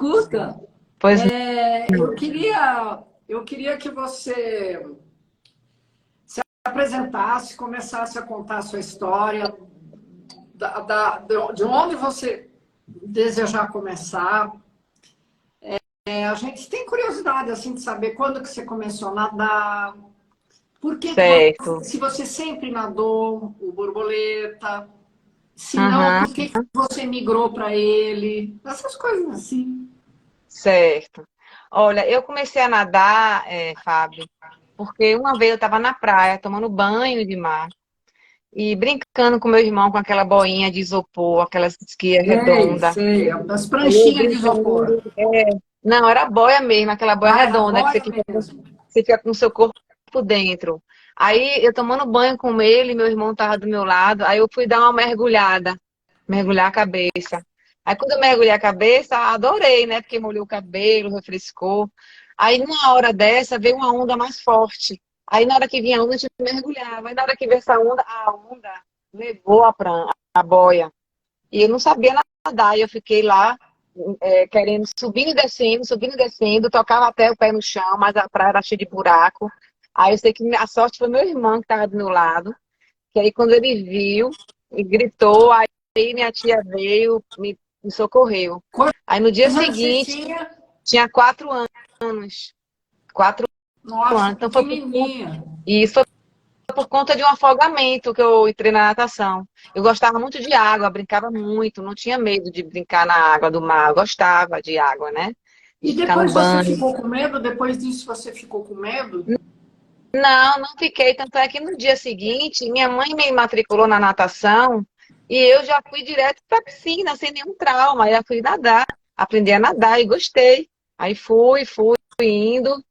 Escuta, Pois eu queria que você se apresentasse, começasse a contar a sua história, de onde você desejar começar. A gente tem curiosidade assim de saber quando que você começou a nadar, por que que você, certo. se você sempre nadou o borboleta, se não, Aham, por que que você migrou para ele, essas coisas assim. certo. Olha, eu comecei a nadar, Fábio, porque uma vez eu estava na praia tomando banho de mar e brincando com meu irmão com aquela boinha de isopor, aquelas esquia Sei, redonda. sei, as Aí eu pranchinhas de isopor. brincando, não, era boia mesmo, aquela boia Ah, era redonda que boia mesmo. você fica com o seu corpo dentro. Aí eu tomando banho com ele, meu irmão estava do meu lado, aí eu fui dar uma mergulhada, mergulhar a cabeça. Aí quando eu mergulhei a cabeça, adorei, né? Porque molhou o cabelo, refrescou. Aí numa hora dessa veio uma onda mais forte. Aí na hora que vinha a onda, a gente mergulhava. Aí na hora que veio essa onda, a onda levou a boia. E eu não sabia nadar, e eu fiquei lá querendo, subindo e descendo, tocava até o pé no chão, mas a praia era cheia de buraco. Aí eu sei que a sorte foi meu irmão que estava do meu lado, que aí quando ele viu, e gritou, aí minha tia veio, me socorreu. Aí no dia Quantos anos você seguinte, tinha? tinha 4 anos. quatro Nossa, anos. Então foi por conta, pequenininha. e isso foi por conta de um afogamento que eu entrei na natação. Eu gostava muito de água, brincava muito, não tinha medo de brincar na água do mar, eu gostava de água, né? E De ficar no depois você banho. ficou com medo? Depois disso você ficou com medo? Não, não fiquei. Tanto é que no dia seguinte, minha mãe me matriculou na natação e eu já fui direto para a piscina, sem nenhum trauma. Aí eu fui nadar, aprendi a nadar e gostei. Aí fui indo,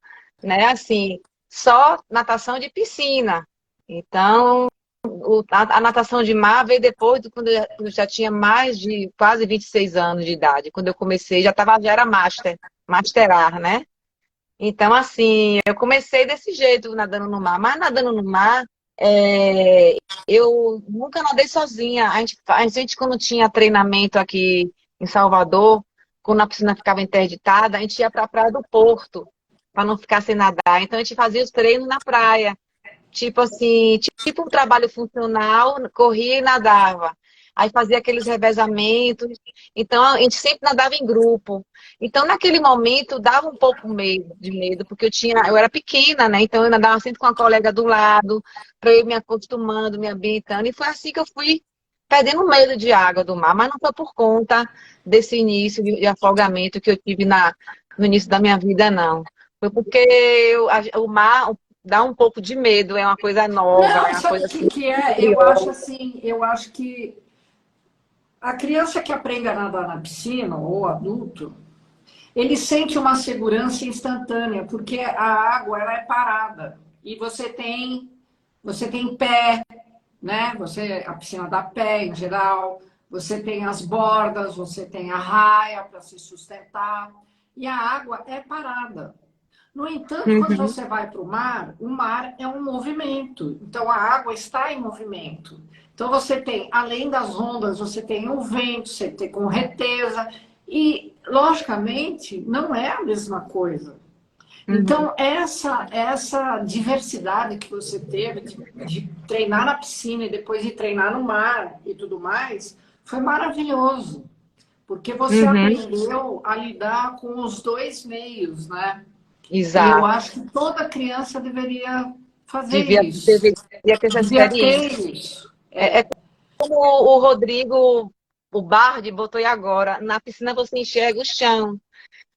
né? Assim, só natação de piscina. Então, a natação de mar veio depois, quando eu já tinha mais de quase 26 anos de idade. Quando eu comecei, já era masterar, né? Então, assim, eu comecei desse jeito, nadando no mar. Mas nadando no mar, eu nunca nadei sozinha. A gente, quando tinha treinamento aqui em Salvador, quando a piscina ficava interditada, a gente ia para a Praia do Porto, para não ficar sem nadar. Então, a gente fazia os treinos na praia. Tipo assim, tipo um trabalho funcional, corria e nadava. Aí fazia aqueles revezamentos. Então, a gente sempre nadava em grupo. Então, naquele momento, dava um pouco de medo, porque eu era pequena, né? Então, eu nadava sempre com a colega do lado, para eu ir me acostumando, me ambientando. E foi assim que eu fui perdendo medo de água do mar. Mas não foi por conta desse início de afogamento que eu tive no início da minha vida, não. Foi porque o mar dá um pouco de medo, é uma coisa nova, Não, é uma sabe coisa o que, assim, que é? Eu acho curiosa. assim, eu acho que a criança que aprende a nadar na piscina, ou adulto, ele sente uma segurança instantânea, porque a água ela é parada. E você tem pé, né? A piscina dá pé em geral, você tem as bordas, você tem a raia para se sustentar, e a água é parada. No entanto, quando Uhum, você vai para o mar é um movimento. Então a água está em movimento. Então você tem, além das ondas, você tem o vento, você tem correnteza, e logicamente não é a mesma coisa. uhum, Então, essa diversidade que você teve de treinar na piscina e depois de treinar no mar e tudo mais, foi maravilhoso, porque você uhum, aprendeu a lidar com os dois meios, né? E eu exato. acho que toda criança deveria fazer Devia, isso, deveria ter essa devia ter experiência. isso. É como o Rodrigo, o Bardi botou aí agora, na piscina você enxerga o chão,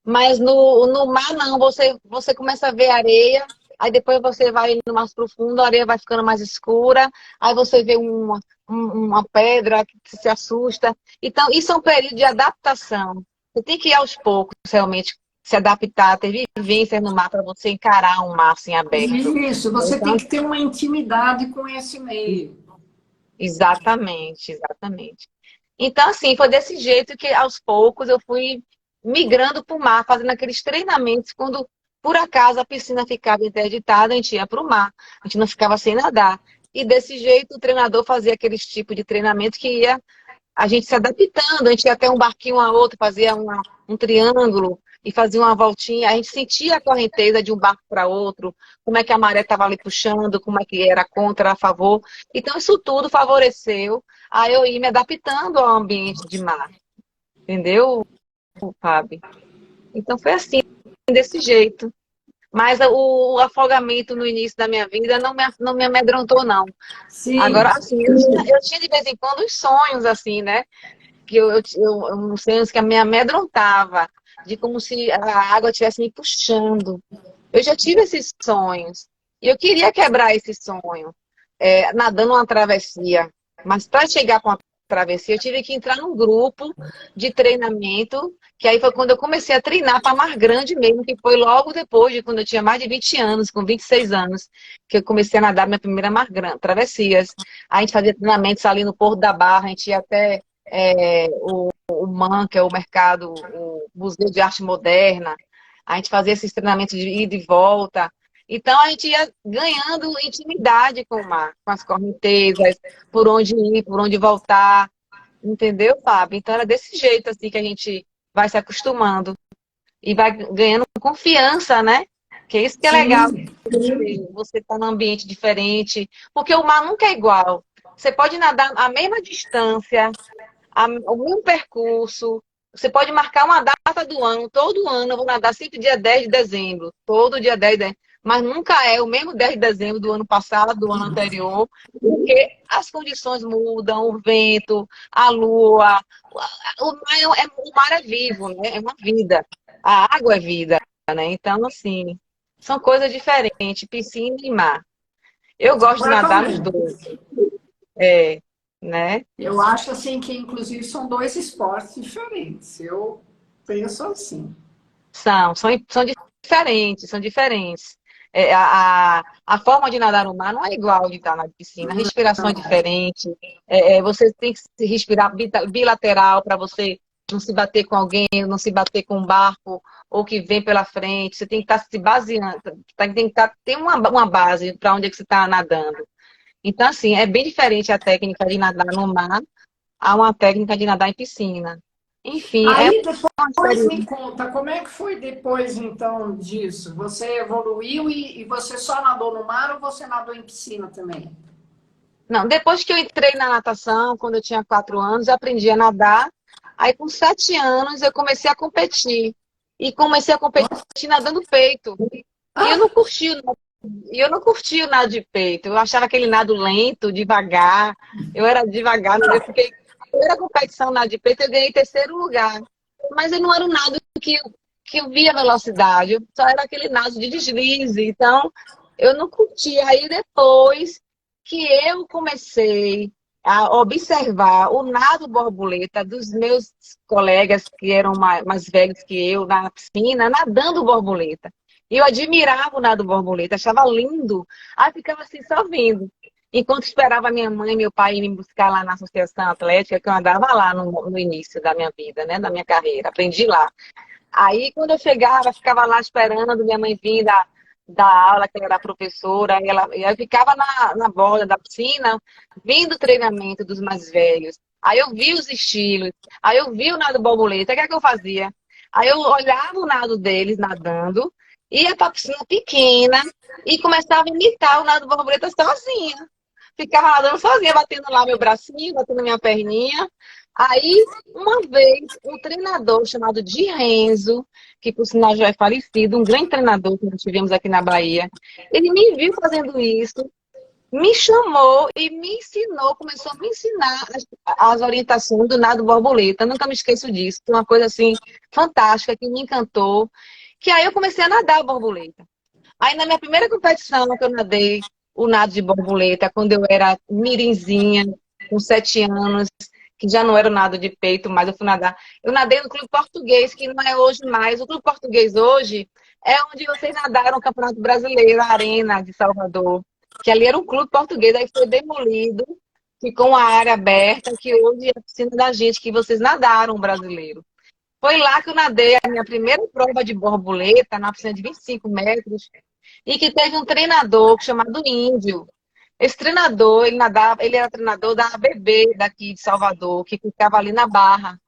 mas no mar não, você começa a ver areia, aí depois você vai indo mais profundo, a areia vai ficando mais escura, aí você vê uma pedra que se assusta. Então, isso é um período de adaptação. Você tem que ir aos poucos, realmente, se adaptar, ter vivência no mar para você encarar um mar assim aberto. Isso, você tem Então, que ter uma intimidade com esse meio. exatamente, exatamente. Então, assim, foi desse jeito que aos poucos eu fui migrando para o mar, fazendo aqueles treinamentos. Quando, por acaso, a piscina ficava interditada, a gente ia para o mar, a gente não ficava sem nadar. E desse jeito o treinador fazia aqueles tipos de treinamento que ia a gente se adaptando, a gente ia até um barquinho a outro, fazia um triângulo e fazia uma voltinha, a gente sentia a correnteza de um barco para outro, como é que a maré estava ali puxando, como é que era contra, a favor. Então, isso tudo favoreceu a eu ir me adaptando ao ambiente de mar, entendeu, Fábio? Então, foi assim, desse jeito. Mas o afogamento no início da minha vida não me amedrontou, não. Sim. Agora, assim, eu tinha de vez em quando uns sonhos, assim, né? Que uns sonhos que me amedrontava, de como se a água estivesse me puxando. Eu já tive esses sonhos. E eu queria quebrar esse sonho, nadando uma travessia. Mas para chegar com a travessia, eu tive que entrar num grupo de treinamento, que aí foi quando eu comecei a treinar para mar grande mesmo, que foi logo depois de quando eu tinha mais de 20 anos, com 26 anos, que eu comecei a nadar minha primeira mar grande, travessias. A gente fazia treinamentos ali no Porto da Barra, a gente ia até o MAN, que é o mercado, o Museu de Arte Moderna. A gente fazia esses treinamentos de ida e volta. Então, a gente ia ganhando intimidade com o mar, com as correntezas, por onde ir, por onde voltar. Entendeu, Fábio? Então, era desse jeito assim que a gente vai se acostumando e vai ganhando confiança, né? Que é isso que é legal. Sim. Você está num ambiente diferente, porque o mar nunca é igual. Você pode nadar a mesma distância, o mesmo percurso. Você pode marcar uma data do ano, todo ano eu vou nadar sempre dia 10 de dezembro, todo dia 10 de dezembro, mas nunca é o mesmo 10 de dezembro do ano passado, do ano anterior, porque as condições mudam, o vento, a lua, o mar é vivo, né? É uma vida, a água é vida, né? Então, assim, são coisas diferentes, piscina e mar. Eu gosto de nadar nos Completamente. dois, é, né? Eu acho assim que, inclusive, são dois esportes diferentes. Eu penso assim. São diferentes, são diferentes. A forma de nadar no mar não é igual de estar na piscina, a respiração é diferente, você tem que se respirar bilateral para você não se bater com alguém, não se bater com um barco ou que vem pela frente, você tem que estar se baseando, tem que ter uma base para onde é que você está nadando. Então, assim, é bem diferente a técnica de nadar no mar a uma técnica de nadar em piscina. Enfim, é Aí uma depois me experiência. conta, como é que foi depois então disso? Você evoluiu e você só nadou no mar ou você nadou em piscina também? Não, depois que eu entrei na natação, quando eu tinha 4 anos, eu aprendi a nadar. Aí, com 7 anos, eu comecei a competir. E comecei a competir nadando peito. E eu Ah, não curti o nado, e eu não curti o nado de peito. Eu achava aquele nado lento, devagar. Eu era devagar, eu fiquei. A primeira competição nado de peito, eu ganhei terceiro lugar. Mas eu não era um nado que eu via velocidade, só era aquele nado de deslize. Então, eu não curti. Aí depois que eu comecei a observar o nado borboleta dos meus colegas que eram mais velhos que eu na piscina, nadando borboleta. E eu admirava o nado borboleta, achava lindo. Aí ficava assim, só vendo. Enquanto esperava minha mãe e meu pai me buscar lá na Associação Atlética, que eu andava lá no início da minha vida, né, da minha carreira, aprendi lá. Aí, quando eu chegava, ficava lá esperando minha mãe vir da aula, que ela era professora, e eu ficava na borda da piscina, vendo o treinamento dos mais velhos. Aí eu vi os estilos, aí eu vi o nado borboleta, o que é que eu fazia? Aí eu olhava o nado deles nadando, ia para a piscina pequena e começava a imitar o nado borboleta sozinha. Ficava nadando sozinha, batendo lá meu bracinho, batendo minha perninha. Aí, uma vez, um treinador chamado de Renzo, que por sinal já é falecido, um grande treinador que nós tivemos aqui na Bahia, ele me viu fazendo isso, me chamou e me ensinou, começou a me ensinar as orientações do nado borboleta. Nunca me esqueço disso. Foi uma coisa assim fantástica que me encantou. Que aí eu comecei a nadar borboleta. Aí na minha primeira competição que eu nadei o nado de borboleta, quando eu era mirinzinha, com 7 anos, que já não era o nado de peito, mas eu fui nadar. Eu nadei no Clube Português, que não é hoje mais. O Clube Português hoje é onde vocês nadaram o Campeonato Brasileiro, a Arena de Salvador. Que ali era um clube português, aí foi demolido, ficou uma área aberta, que hoje é a piscina da gente, que vocês nadaram o brasileiro. Foi lá que eu nadei a minha primeira prova de borboleta, na piscina de 25 metros, e que teve um treinador chamado Índio. Esse treinador, ele nadava, ele era treinador da ABB daqui de Salvador, que ficava ali na Barra.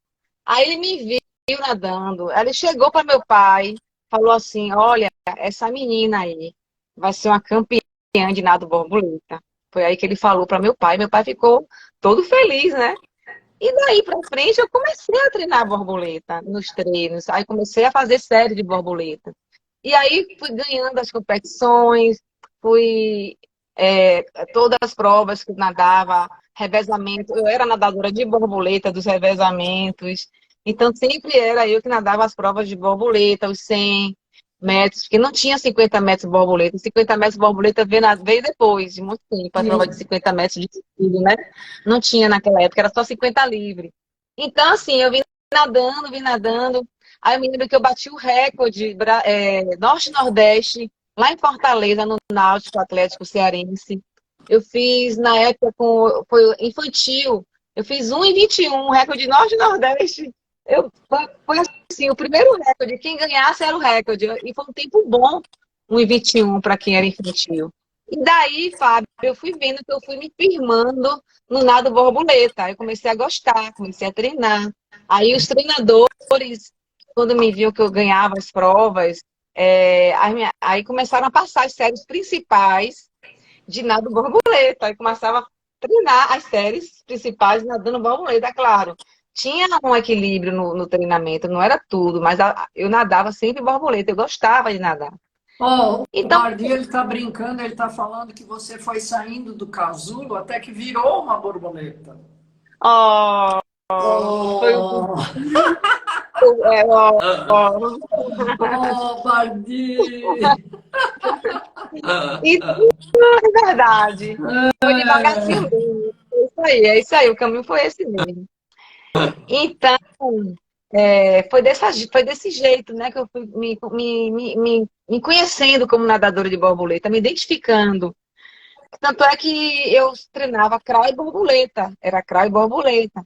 Aí ele me viu nadando. Aí ele chegou para meu pai, falou assim: Olha, essa menina aí vai ser uma campeã de nado borboleta. Foi aí que ele falou para meu pai. Meu pai ficou todo feliz, né? E daí para frente eu comecei a treinar borboleta nos treinos. Aí comecei a fazer série de borboleta. E aí fui ganhando as competições, fui todas as provas que nadava, revezamento. Eu era nadadora de borboleta dos revezamentos. Então sempre era eu que nadava as provas de borboleta, os 100 metros, porque não tinha 50 metros borboleta. 50 metros borboleta veio depois, de muito tempo, a prova de Sim. 50 metros de tiro, né? Não tinha naquela época, era só 50 livre. Então, assim, eu vim nadando. Aí eu me lembro que eu bati o recorde Norte-Nordeste, lá em Fortaleza, no Náutico Atlético Cearense. Eu fiz, na época, foi infantil, eu fiz 1,21, recorde Norte-Nordeste. Foi assim, o primeiro recorde, quem ganhasse era o recorde. E foi um tempo bom, 1,21 para quem era infantil. E daí, Fábio, eu fui vendo que eu fui me firmando no nado borboleta. Aí eu comecei a gostar, comecei a treinar. Aí os treinadores, quando me viam que eu ganhava as provas, aí começaram a passar as séries principais de nado borboleta. Aí começava a treinar as séries principais de nadando borboleta, claro. Tinha um equilíbrio no treinamento, não era tudo, mas eu nadava sempre borboleta, eu gostava de nadar. Ó, o Então, Bardi, ele está brincando, ele está falando que você foi saindo do casulo até que virou uma borboleta. ó, foi um. Oh, Ó, ó. oh, Bardi! Isso é verdade. Foi devagarzinho mesmo. É isso aí, o caminho foi esse mesmo. Então, foi desse jeito, né, que eu fui me conhecendo como nadadora de borboleta, me identificando. Tanto é que eu treinava crawl e borboleta, era crawl e borboleta.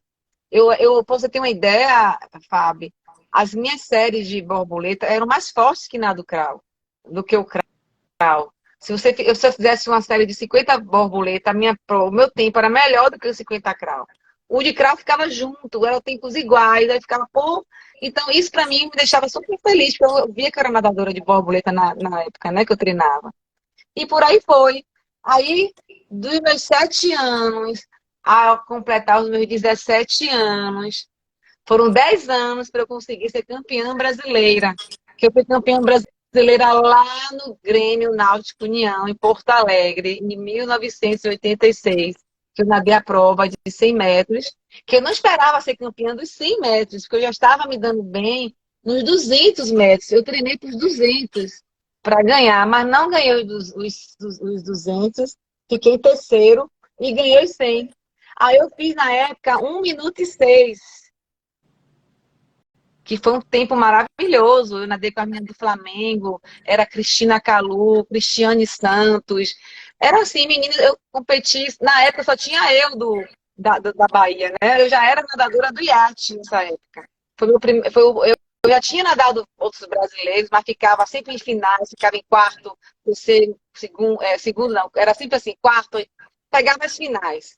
Pra você ter uma ideia, Fábio, as minhas séries de borboleta eram mais fortes que na do crawl, do que o crawl. Se eu fizesse uma série de 50 borboletas, o meu tempo era melhor do que os 50 crawl. O de crawl ficava junto, eram tempos iguais, aí ficava, pô. Então, isso pra mim me deixava super feliz, porque eu via que eu era nadadora de borboleta na época, né, que eu treinava. E por aí foi. Aí, dos meus 7 anos, a completar os meus 17 anos, foram 10 anos para eu conseguir ser campeã brasileira. Que eu fui campeã brasileira lá no Grêmio Náutico União, em Porto Alegre, em 1986. Que eu nadei a prova de 100 metros, que eu não esperava ser campeã dos 100 metros, porque eu já estava me dando bem nos 200 metros. Eu treinei para os 200 para ganhar, mas não ganhei os 200, fiquei em terceiro e ganhei os 100. Aí eu fiz na época 1 minuto e 6, que foi um tempo maravilhoso. Eu nadei com a menina do Flamengo, era Cristina Calu, Cristiane Santos. Era assim, menina, eu competi, na época só tinha eu da Bahia, né? Eu já era nadadora do iate nessa época. Foi meu prim... foi o... Eu já tinha nadado outros brasileiros, mas ficava sempre em finais, ficava em quarto, terceiro, segundo não, era sempre assim, quarto, pegava as finais,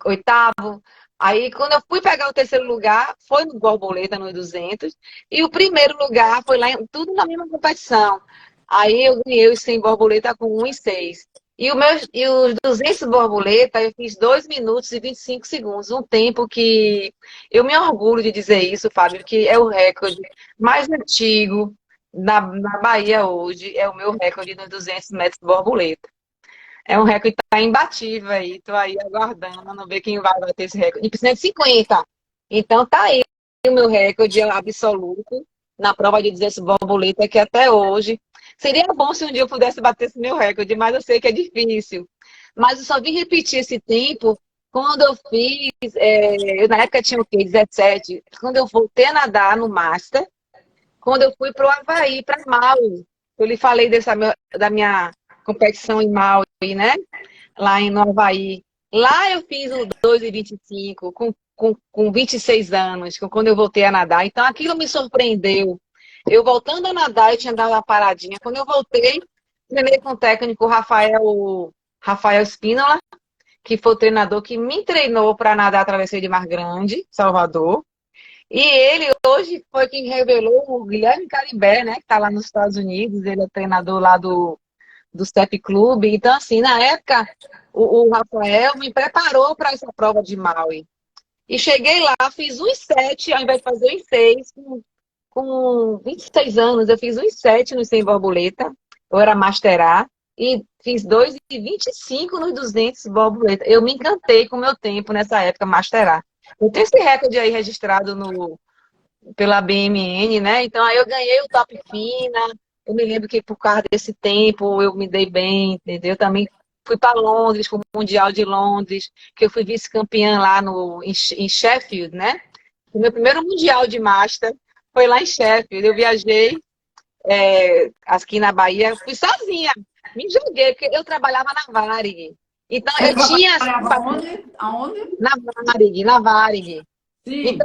oitavo. Aí, quando eu fui pegar o terceiro lugar, foi no borboleta, no 200, e o primeiro lugar foi lá, tudo na mesma competição. Aí eu ganhei os 100 borboleta com 1,6. E os 200 borboleta, eu fiz 2 minutos e 25 segundos, um tempo que eu me orgulho de dizer isso, Fábio, que é o recorde mais antigo na Bahia hoje, é o meu recorde nos 200 metros de borboleta. É um recorde que está imbatível aí. Estou aí aguardando, não ver quem vai bater esse recorde. E precisa de 50. Então tá aí o meu recorde absoluto na prova de 200 borboleta, que até hoje seria bom se um dia eu pudesse bater esse meu recorde, mas eu sei que é difícil. Mas eu só vim repetir esse tempo quando eu fiz, eu na época tinha o quê? 17. Quando eu voltei a nadar no Master, quando eu fui para o Havaí, para Maui. Eu lhe falei da minha competição em Maui, né? Lá no Havaí. Lá eu fiz o 2,25 com 26 anos, quando eu voltei a nadar. Então aquilo me surpreendeu. Eu voltando a nadar, eu tinha dado uma paradinha. Quando eu voltei, treinei com o técnico Rafael Rafael Espínola, que foi o treinador que me treinou para nadar a travessia de Mar Grande, Salvador. E ele hoje foi quem revelou o Guilherme Caribé, né, que está lá nos Estados Unidos, ele é treinador lá do Step Club. Então, assim, na época, o Rafael me preparou para essa prova de Maui. E cheguei lá, fiz 1,7, ao invés de fazer 1,6, com 26 anos, eu fiz 1,7 no 100 borboleta, eu era Master A, e fiz 2,25 nos 200 borboleta. Eu me encantei com o meu tempo nessa época, Master A. Eu tenho esse recorde aí registrado pela BMN, né? Então aí eu ganhei o top fina. Eu me lembro que por causa desse tempo eu me dei bem, entendeu? Eu também fui para Londres, para o Mundial de Londres, que eu fui vice-campeã lá em Sheffield, né? O meu primeiro Mundial de Master foi lá em Sheffield. Eu viajei aqui na Bahia, fui sozinha, me joguei, porque eu trabalhava na Varig. Então Você eu tinha trabalhava onde? Aonde? na Varig. Então, Sim,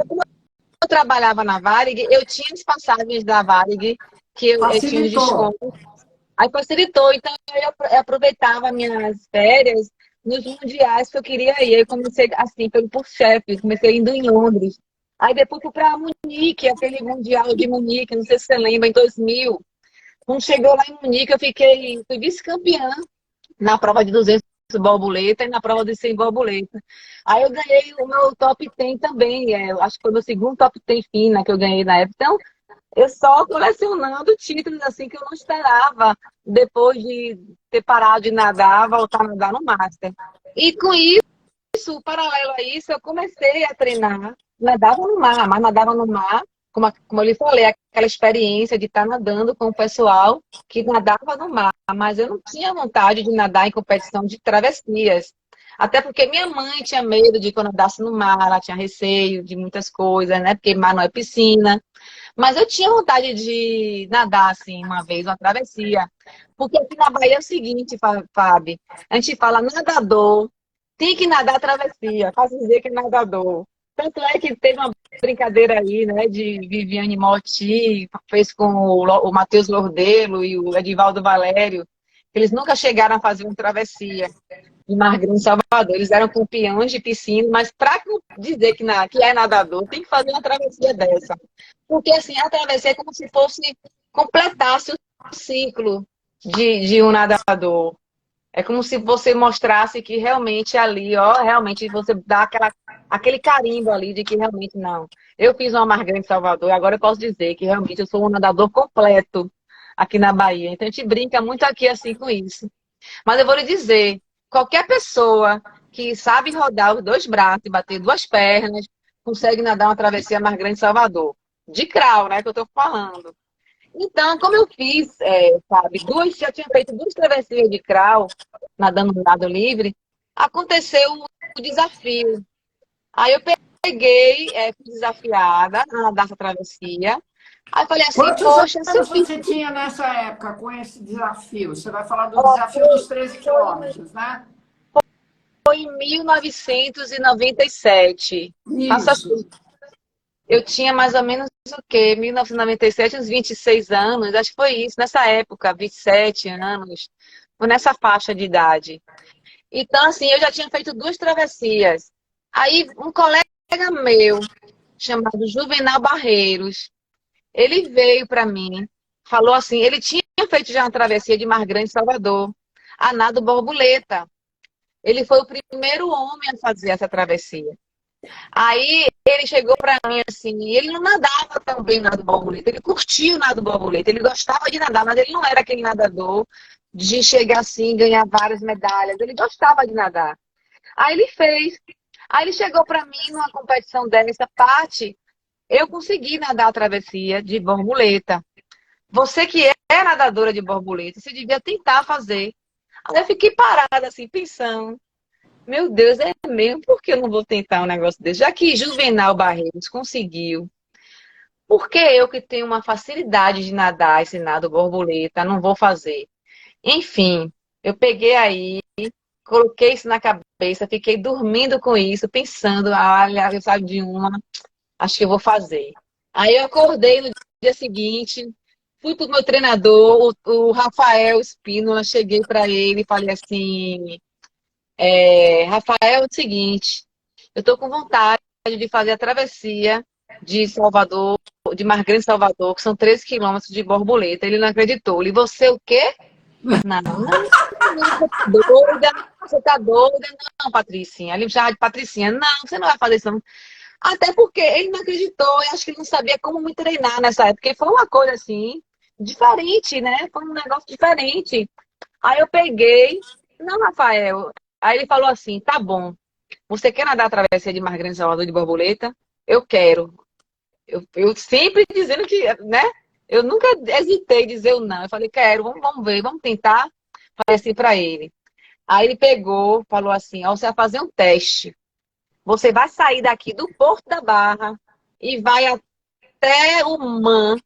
eu trabalhava na Varig, eu tinha as passagens da Varig, que eu tinha os facilitou. descontos. Aí facilitou, então eu aproveitava minhas férias nos mundiais que eu queria ir. Aí eu comecei assim, por chefe, comecei indo em Londres. Aí depois fui para Munique, aquele mundial de Munique, não sei se você lembra, em 2000. Quando chegou lá em Munique, fui vice-campeã na prova de 200 borboleta e na prova de 100 borboleta. Aí eu ganhei o meu top 10 também, acho que foi o meu segundo top 10 fina que eu ganhei na época. Então, eu só colecionando títulos assim que eu não esperava, depois de ter parado de nadar, voltar a nadar no Master. E com isso, paralelo a isso, eu comecei a treinar, nadava no mar, mas nadava no mar, como eu lhe falei, aquela experiência de estar nadando com o pessoal que nadava no mar, mas eu não tinha vontade de nadar em competição de travessias. Até porque minha mãe tinha medo de que eu nadasse no mar, ela tinha receio de muitas coisas, né? Porque mar não é piscina. Mas eu tinha vontade de nadar, assim, uma vez, uma travessia. Porque aqui na Bahia é o seguinte, Fábio, a gente fala nadador, tem que nadar travessia, faz dizer que é nadador. Tanto é que teve uma brincadeira aí, né, de Viviane Motti, fez com o Matheus Lordelo e o Edivaldo Valério. Eles nunca chegaram a fazer uma travessia em Mar Grande, Salvador. Eles eram campeões de piscina, mas para dizer que é nadador, tem que fazer uma travessia dessa. Porque assim, a travessia é como se fosse completasse o ciclo de um nadador. É como se você mostrasse que realmente ali, ó, realmente você dá aquele carimbo ali de que realmente não. Eu fiz uma Mar Grande Salvador e agora eu posso dizer que realmente eu sou um nadador completo aqui na Bahia. Então a gente brinca muito aqui assim com isso. Mas eu vou lhe dizer, qualquer pessoa que sabe rodar os dois braços e bater duas pernas, consegue nadar uma travessia Mar Grande Salvador. De crawl, né, que eu estou falando. Então, como eu fiz, sabe, já tinha feito duas travessias de crawl, nadando no nado livre, aconteceu o desafio. Aí eu peguei, fui desafiada a nadar essa travessia. Aí eu falei assim, Quantos poxa, se eu anos fiz... você tinha nessa época com esse desafio? Você vai falar do desafio dos 13 quilômetros, né? Foi em 1997. Faça Isso. assim. Eu tinha mais ou menos o quê? 1997, uns 26 anos, acho que foi isso, nessa época, 27 anos, foi nessa faixa de idade. Então, assim, eu já tinha feito duas travessias. Aí, um colega meu, chamado Juvenal Barreiros, ele veio para mim, falou assim, ele tinha feito já uma travessia de Mar Grande, Salvador, a nado borboleta. Ele foi o primeiro homem a fazer essa travessia. Aí ele chegou para mim assim, e ele não nadava tão bem nado borboleta, ele curtia o nado borboleta, ele gostava de nadar, mas ele não era aquele nadador de chegar assim, ganhar várias medalhas, ele gostava de nadar. Aí ele fez. Aí ele chegou para mim numa competição dessa, Paty, eu consegui nadar a travessia de borboleta. Você que é nadadora de borboleta, você devia tentar fazer. Aí eu fiquei parada assim, pensando. Meu Deus, é mesmo? Por que eu não vou tentar um negócio desse? Já que Juvenal Barreiros conseguiu, por que eu que tenho uma facilidade de nadar esse nado borboleta, não vou fazer? Enfim, eu peguei aí, coloquei isso na cabeça, fiquei dormindo com isso, pensando, olha, eu saio de uma, acho que eu vou fazer. Aí eu acordei no dia seguinte, fui pro meu treinador, o Rafael Espínola, cheguei para ele e falei assim, Rafael, é o seguinte, eu estou com vontade de fazer a travessia de Salvador, de Mar Grande, Salvador, que são 13 quilômetros de borboleta. Ele não acreditou. E você o quê? Não, não, você tá doida, você tá doida. Não, Patricinha. Ele me chamava de Patricinha. Não, você não vai fazer isso. Não. Até porque ele não acreditou, eu acho que ele não sabia como me treinar nessa época. E foi uma coisa assim, diferente, né? Foi um negócio diferente. Aí eu peguei, não, Rafael. Aí ele falou assim: tá bom, você quer nadar a travessia de Mar Grande Salvador de borboleta? Eu quero. Eu sempre dizendo que, né? Eu nunca hesitei em dizer o não. Eu falei: quero, vamos ver, vamos tentar. Falei assim pra ele. Aí ele pegou, falou assim: ó, você vai fazer um teste. Você vai sair daqui do Porto da Barra e vai até o Man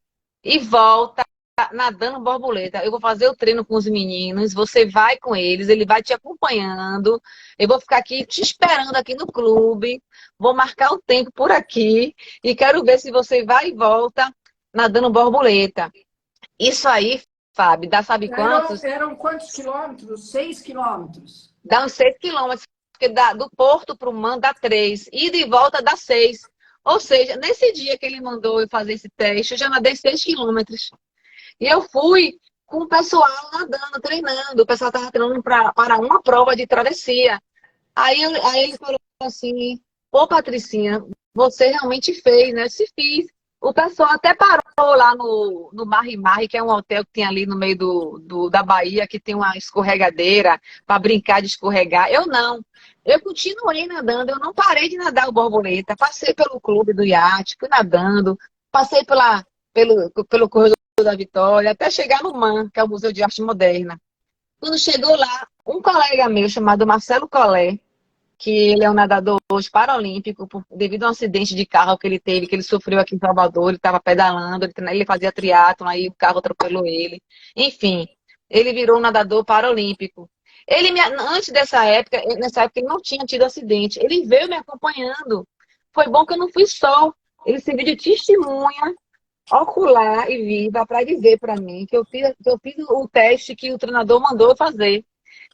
e volta nadando borboleta. Eu vou fazer o treino com os meninos, você vai com eles, ele vai te acompanhando. Eu vou ficar aqui te esperando aqui no clube, vou marcar o tempo por aqui e quero ver se você vai e volta nadando borboleta. Isso aí, Fábio, dá sabe quantos? Eram quantos quilômetros? 6 quilômetros. Dá uns 6 quilômetros, porque do Porto para o Man dá 3, ida e volta dá 6. Ou seja, nesse dia que ele mandou eu fazer esse teste, eu já nadei 6 quilômetros. E eu fui com o pessoal nadando, treinando. O pessoal estava treinando para uma prova de travessia. Aí ele falou assim: pô, Patricinha, você realmente fez, né? Eu disse, fiz. O pessoal até parou lá no Marri Marri, que é um hotel que tem ali no meio da Bahia, que tem uma escorregadeira para brincar de escorregar. Eu não. Eu continuei nadando, eu não parei de nadar o borboleta. Passei pelo clube do iate, fui nadando, passei pelo corredor da Vitória, até chegar no MAN, que é o Museu de Arte Moderna. Quando chegou lá, um colega meu chamado Marcelo Collet, que ele é um nadador hoje paralímpico, devido a um acidente de carro que ele teve, que ele sofreu aqui em Salvador, ele estava pedalando, ele fazia triatlon, aí o carro atropelou ele. Enfim, ele virou um nadador paralímpico. Antes nessa época ele não tinha tido acidente, ele veio me acompanhando. Foi bom que eu não fui só, ele serviu de testemunha ocular e viva para dizer para mim que eu fiz o teste que o treinador mandou eu fazer.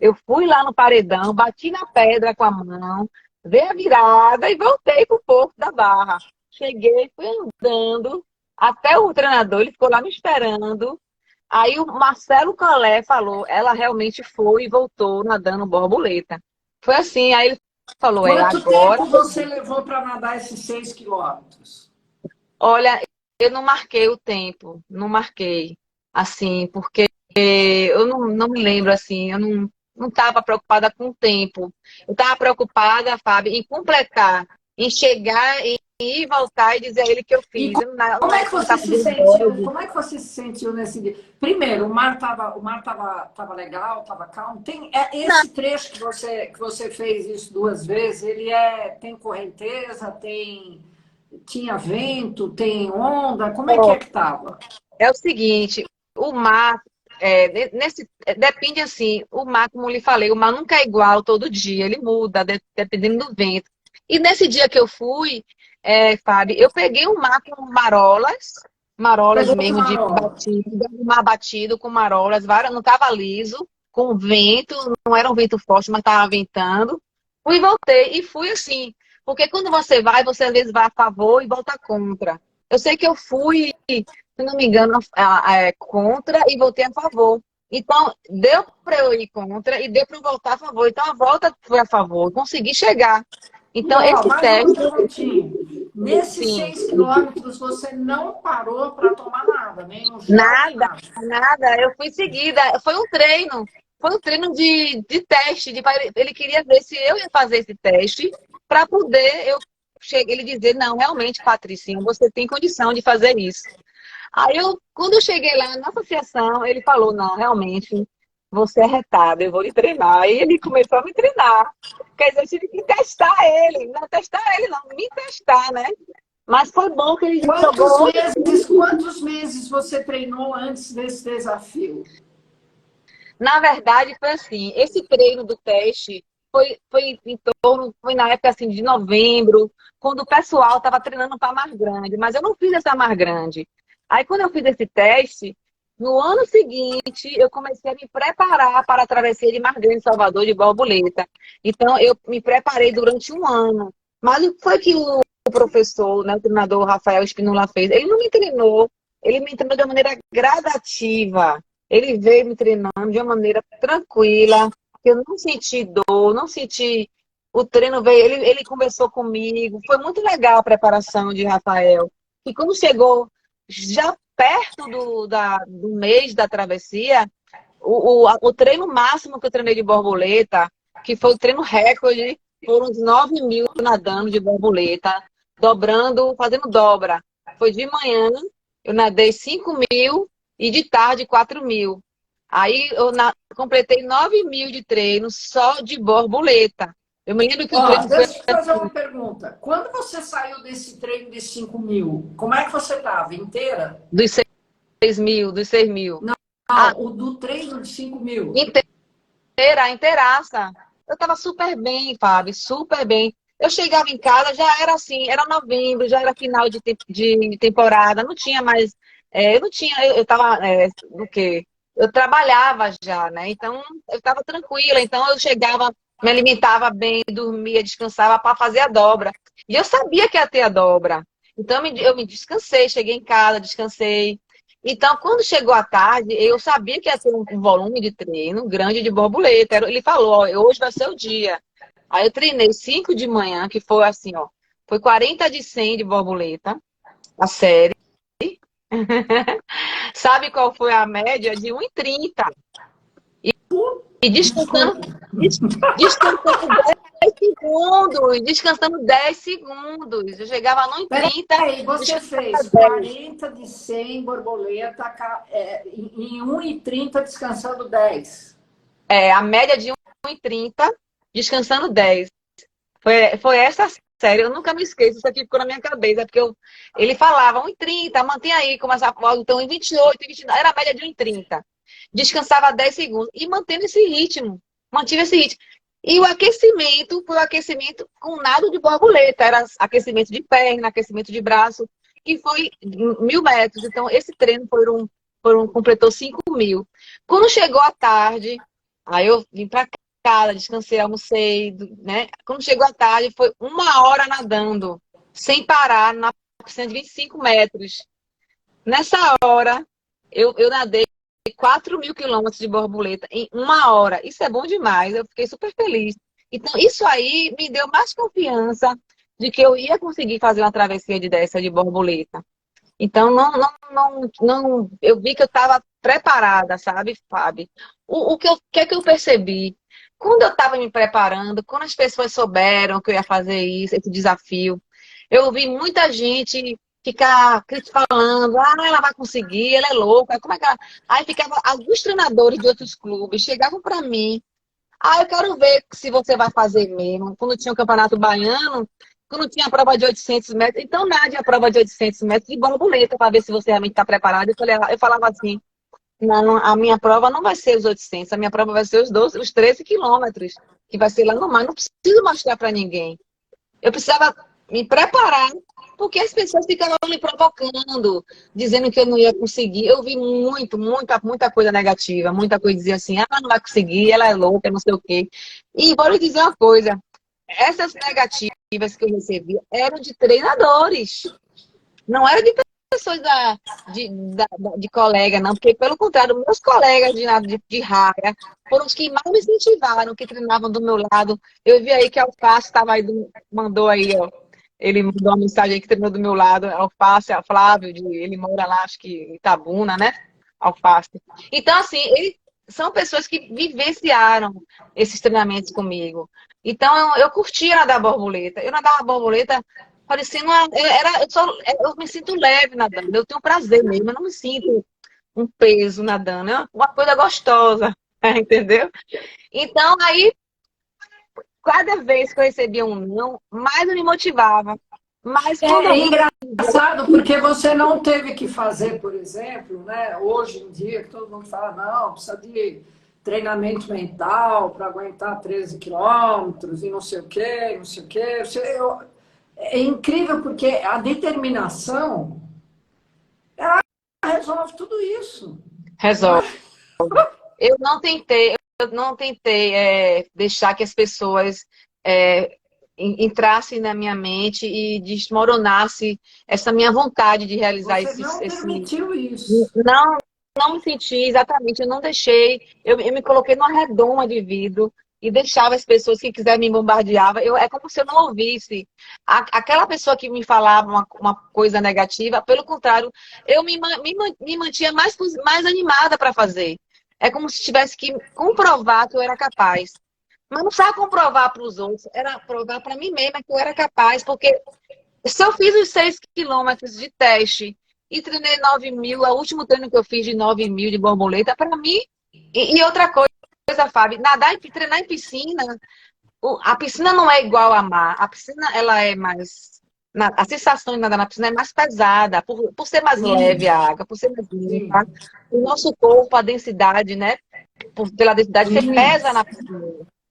Eu fui lá no paredão, bati na pedra com a mão, dei a virada e voltei para o Porto da Barra. Cheguei, fui andando até o treinador, ele ficou lá me esperando. Aí o Marcelo Collet falou, ela realmente foi e voltou nadando borboleta. Foi assim, aí ele falou, Quanto agora. tempo você levou para nadar esses 6 quilômetros? Olha, eu não marquei o tempo, não marquei, assim, porque eu não me lembro, assim, eu não estava preocupada com o tempo. Eu estava preocupada, Fábio, em completar, em chegar e ir voltar e dizer a ele que eu E fiz. como é que Não você estava se de sentiu? nervoso. Como é que você se sentiu nesse dia? Primeiro, o mar tava legal, estava calmo. Tem Não, esse trecho que você fez isso 2 vezes, ele tem correnteza, tinha vento, tem onda. Como é que estava? é o seguinte, o mar, depende assim, o mar, como eu lhe falei, o mar nunca é igual todo dia, ele muda, dependendo do vento. E nesse dia que eu fui, Fábio, eu peguei um mar com marolas Pegou de mesmo de marola. batido, um mar batido com marolas, não estava liso, com vento, não era um vento forte, mas estava ventando. Fui e voltei, e fui assim, porque quando você às vezes vai a favor e volta contra. Eu sei que eu fui, se não me engano, contra e voltei a favor. Então, deu para eu ir contra e deu para eu voltar a favor. Então, a volta foi a favor, eu consegui chegar. E Então, ó, esse mais uma teste, perguntinha. Nesses sim, 6 quilômetros, você não parou para tomar nada, nem um gel, nem nada, nada. nada. Eu fui seguida. Foi um treino de teste. Ele queria ver se eu ia fazer esse teste para poder ele dizer, não, realmente, Patricinha, você tem condição de fazer isso. Quando eu cheguei lá na associação, ele falou, não, realmente, você é retada, eu vou lhe treinar. Aí ele começou a me treinar. Quer dizer, eu tive que testar ele. Não testar ele, não, me testar, né? Mas foi bom que ele Quantos jogou. meses, quantos meses você treinou antes desse desafio? Na verdade, foi assim, esse treino do teste foi na época assim, de novembro, quando o pessoal estava treinando para Mar Grande, mas eu não fiz essa Mar Grande. Aí quando eu fiz esse teste, No ano seguinte, eu comecei a me preparar para a travessia de Mar Grande, Salvador, de borboleta. Então, eu me preparei durante um ano. Mas o que foi que o professor, né, o treinador Rafael Spinola fez? Ele não me treinou, ele me treinou de uma maneira gradativa. Ele veio me treinando de uma maneira tranquila, que eu não senti dor, não senti. O treino veio, ele conversou comigo. Foi muito legal a preparação de Rafael. E quando chegou já perto do mês da travessia, o treino máximo que eu treinei de borboleta, que foi o treino recorde, foram uns 9.000 nadando de borboleta, dobrando, fazendo dobra. Foi de manhã, eu nadei 5.000 e de tarde 4.000. Aí eu completei 9.000 de treino só de borboleta. Eu me lembro que o Ó, treino foi deixa eu te fazer uma pergunta. Quando você saiu desse treino de 5.000, como é que você estava? Inteira? dos 6.000, dos 6.000. Não, o do treino de 5.000. Inteiraça. Eu tava super bem, Fábio, super bem. Eu chegava em casa, já era assim, era novembro, já era final de temporada, não tinha mais. Eu não tinha, eu tava, do quê? Eu trabalhava já, né? Então, eu tava tranquila. Então, eu chegava, me alimentava bem, dormia, descansava para fazer a dobra. E eu sabia que ia ter a dobra. Então, eu me descansei, cheguei em casa, descansei. Então, quando chegou a tarde, eu sabia que ia ter um volume de treino grande de borboleta. Ele falou, ó, hoje vai ser o dia. Aí eu treinei 5 de manhã, que foi assim, ó. Foi 40 de 100 de borboleta, a série. Sabe qual foi a média? De 1,30. E descansando, Desculpa. descansando 10 segundos. Descansando 10 segundos. Eu chegava no 1,30, Peraí, você descansava fez 10. 40 de 100 borboleta em 1,30 descansando 10. A média de 1,30, descansando 10. Foi essa série, eu nunca me esqueço, isso aqui ficou na minha cabeça, porque ele falava 1,30, mantenha aí, começava então em 28, 29, era a média de 1,30. Descansava 10 segundos e mantendo esse ritmo, mantive esse ritmo. E o aquecimento foi o aquecimento com nado de borboleta, era aquecimento de perna, aquecimento de braço, que foi 1.000 metros. Então, esse treino completou 5.000. Quando chegou a tarde, aí eu vim para casa, descansei, almocei, né? Quando chegou a tarde, foi 1 hora nadando, sem parar, na piscina de 25 metros. Nessa hora, eu nadei 4.000 quilômetros de borboleta em 1 hora. Isso é bom demais, eu fiquei super feliz. Então, isso aí me deu mais confiança de que eu ia conseguir fazer uma travessia dessa de borboleta. Então, não, eu vi que eu estava preparada, sabe, Fábio? Que é que eu percebi? Quando eu estava me preparando, quando as pessoas souberam que eu ia fazer isso, esse desafio, eu vi muita gente ficar falando, ela vai conseguir, ela é louca, como é que ela... Aí ficava, alguns treinadores de outros clubes chegavam para mim, eu quero ver se você vai fazer mesmo. Quando tinha o Campeonato Baiano, quando tinha a prova de 800 metros, então nade a prova de 800 metros de borboleta para ver se você realmente está preparado. Eu falava assim, não, a minha prova não vai ser os 800, a minha prova vai ser os 12, os 13 quilômetros, que vai ser lá no mar. Não preciso mostrar para ninguém. Eu precisava me preparar, porque as pessoas ficavam me provocando, dizendo que eu não ia conseguir. Eu vi muita coisa negativa, muita coisa dizia assim, ela não vai conseguir, ela é louca, não sei o quê. E vou lhe dizer uma coisa, essas negativas que eu recebia eram de treinadores, não eram de pessoas de colega, não, porque pelo contrário, meus colegas de raia foram os que mais me incentivaram, que treinavam do meu lado. Eu vi aí que a Alface estava aí, mandou aí, ó. Ele mandou uma mensagem aí que treinou do meu lado, a Alface, a Flávio, ele mora lá, acho que em Itabuna, né? Alface. Então, assim, são pessoas que vivenciaram esses treinamentos comigo. Então, eu curtia nadar borboleta. Eu nadava borboleta parecendo eu me sinto leve nadando. Eu tenho prazer mesmo. Eu não me sinto um peso nadando. É uma coisa gostosa, entendeu? Então, aí, cada vez que eu recebia um não, mais eu me motivava. Mas quando É alguém... engraçado porque você não teve que fazer, por exemplo, né? Hoje em dia, que todo mundo fala, não, precisa de treinamento mental para aguentar 13 quilômetros e não sei o quê, não sei o quê. É incrível porque a determinação, ela resolve tudo isso. resolve. Eu não tentei deixar que as pessoas entrassem na minha mente e desmoronasse essa minha vontade de realizar Você não esse. permitiu isso. Não, não me senti exatamente, eu não deixei. Eu me coloquei numa redoma de vidro e deixava as pessoas que quiserem me bombardear. É como se eu não ouvisse. Aquela pessoa que me falava uma coisa negativa, pelo contrário, eu me mantinha mais animada para fazer. É como se tivesse que comprovar que eu era capaz. Mas não precisava comprovar para os outros, era provar para mim mesma que eu era capaz, porque se eu fiz os 6 quilômetros de teste e treinei 9.000, o último treino que eu fiz de 9.000 de borboleta, para mim. E outra coisa, Fábio, treinar em piscina, a piscina não é igual a mar. A piscina, ela é mais. A sensação de nadar na piscina é mais pesada, por ser mais Sim, leve a água, por ser mais sim, limpa. O nosso corpo, a densidade, né? Pela densidade, você sim. pesa na piscina.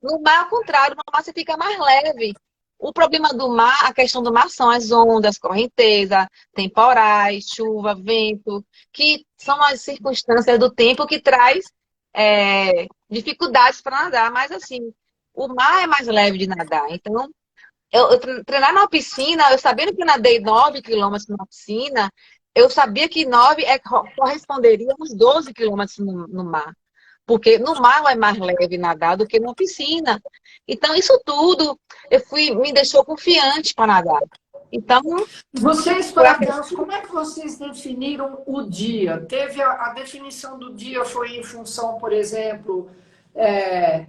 No mar, ao contrário, no mar você fica mais leve. O problema do mar, a questão do mar são as ondas, correnteza, temporais, chuva, vento, que são as circunstâncias do tempo que traz dificuldades para nadar. Mas assim, o mar é mais leve de nadar. Então, treinar na piscina, eu sabendo que eu nadei 9 quilômetros na piscina, eu sabia que 9 corresponderia a uns 12 quilômetros no mar. Porque no mar é mais leve nadar do que numa piscina. Então, isso tudo me deixou confiante para nadar. Então, Vocês, por foi aquele. acaso, como é que vocês definiram o dia? Teve a definição do dia foi em função, por exemplo, é,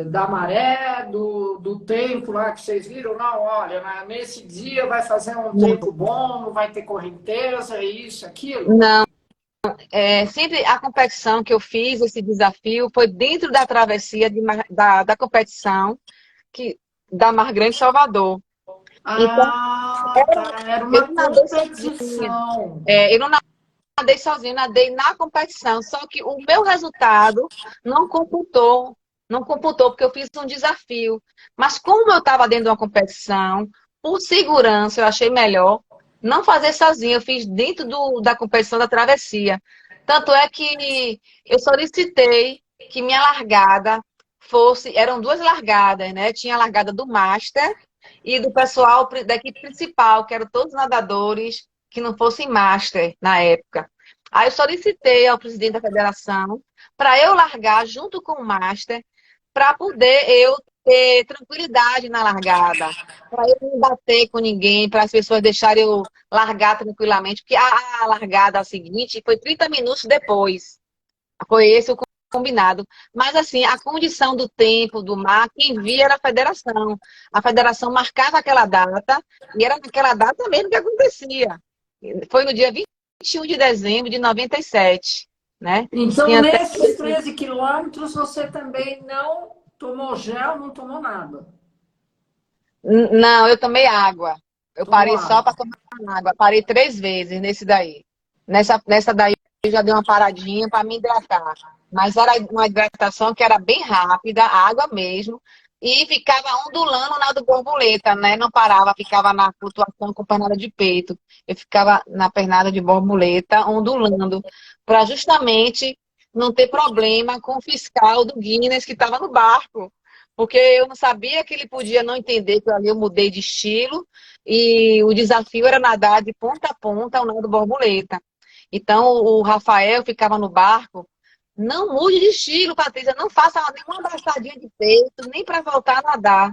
da maré, do tempo lá que vocês viram? Não, olha, nesse dia vai fazer um tempo bom, não vai ter correnteza, isso, aquilo. Não, sempre a competição que eu fiz, esse desafio, foi dentro da travessia da competição da Mar Grande Salvador. Então, Ah, tá. Era eu uma não nadei sozinha. competição. Eu não nadei sozinha, nadei na competição. Só que o meu resultado não computou. Não computou, porque eu fiz um desafio. Mas como eu estava dentro de uma competição, por segurança, eu achei melhor não fazer sozinha. Eu fiz dentro da competição da travessia. Tanto é que eu solicitei que minha largada eram duas largadas, né? Tinha a largada do Master e do pessoal da equipe principal, que eram todos nadadores que não fossem Master na época. Aí eu solicitei ao presidente da federação para eu largar junto com o Master, para poder eu ter tranquilidade na largada, para eu não bater com ninguém, para as pessoas deixarem eu largar tranquilamente, porque a largada seguinte foi 30 minutos depois. Foi esse o combinado. Mas, assim, a condição do tempo, do mar, quem via era a federação. A federação marcava aquela data, e era naquela data mesmo que acontecia. Foi no dia 21 de dezembro de 97, né? Então, Tinha até. nesses 13 quilômetros, você também não tomou gel, não tomou nada. Não, eu tomei água. Eu Tomou parei só água. para tomar água. Parei 3 vezes nesse daí. Nessa daí eu já dei uma paradinha para me hidratar. Mas era uma hidratação que era bem rápida, água mesmo, e ficava ondulando na do borboleta, né? Não parava, ficava na flutuação com pernada de peito. Eu ficava na pernada de borboleta, ondulando, para justamente não ter problema com o fiscal do Guinness que estava no barco. Porque eu não sabia que ele podia não entender que ali eu mudei de estilo e o desafio era nadar de ponta a ponta ao nado borboleta. Então, o Rafael ficava no barco. Não mude de estilo, Patrícia. Não faça nenhuma abraçadinha de peito, nem para voltar a nadar.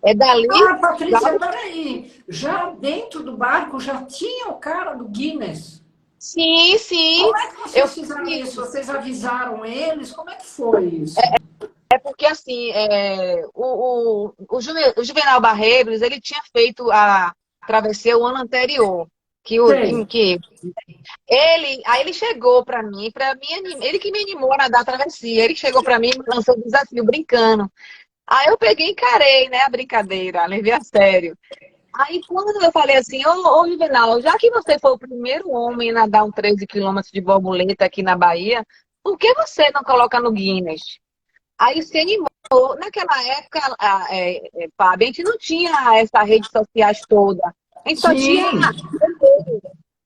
É dali. Ah, Patrícia, peraí. Já dentro do barco já tinha o cara do Guinness. Sim, sim. Como é que Eu vocês fizeram isso? fiz. Vocês avisaram eles? Como é que foi isso? É porque, assim, o Juvenal Barreiros, ele tinha feito a travessia o ano anterior. Sei. Aí ele chegou para mim, ele que me animou a nadar a travessia. Ele chegou para mim e me lançou o desafio, brincando. Aí eu peguei e encarei, né, a brincadeira, levei a sério. Aí quando eu falei assim, ô Juvenal, já que você foi o primeiro homem a nadar um 13 quilômetros de borboleta aqui na Bahia, por que você não coloca no Guinness? Aí se animou. Naquela época, Fábio, a gente não tinha essas redes sociais todas. A gente só tinha Sim.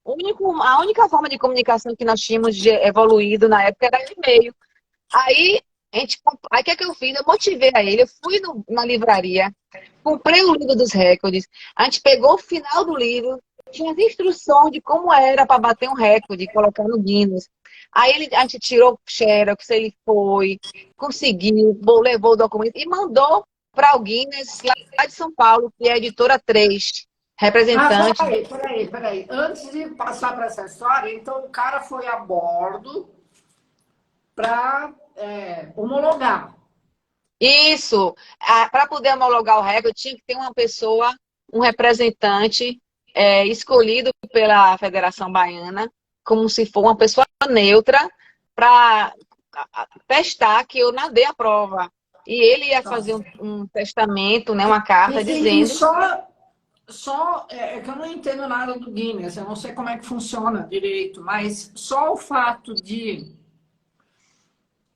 A única forma de comunicação que nós tínhamos evoluído na época era e-mail. Aí, aí o que é que eu fiz? Eu motivei a ele, eu fui na livraria, comprei o livro dos recordes, a gente pegou o final do livro, tinha as instruções de como era para bater um recorde, colocar no Guinness. Aí a gente tirou o xerox, ele foi, conseguiu, levou o documento e mandou para o Guinness lá de São Paulo, que é a editora 3, representante. Peraí. Antes de passar para essa história, então o cara foi a bordo para homologar. Isso. Para poder homologar o recorde, tinha que ter uma pessoa, um representante escolhido pela Federação Baiana, como se for uma pessoa neutra, para testar que eu nadei a prova. E ele ia fazer um testamento, né, uma carta dizendo... É que eu não entendo nada do Guinness, eu não sei como é que funciona direito, mas só o fato de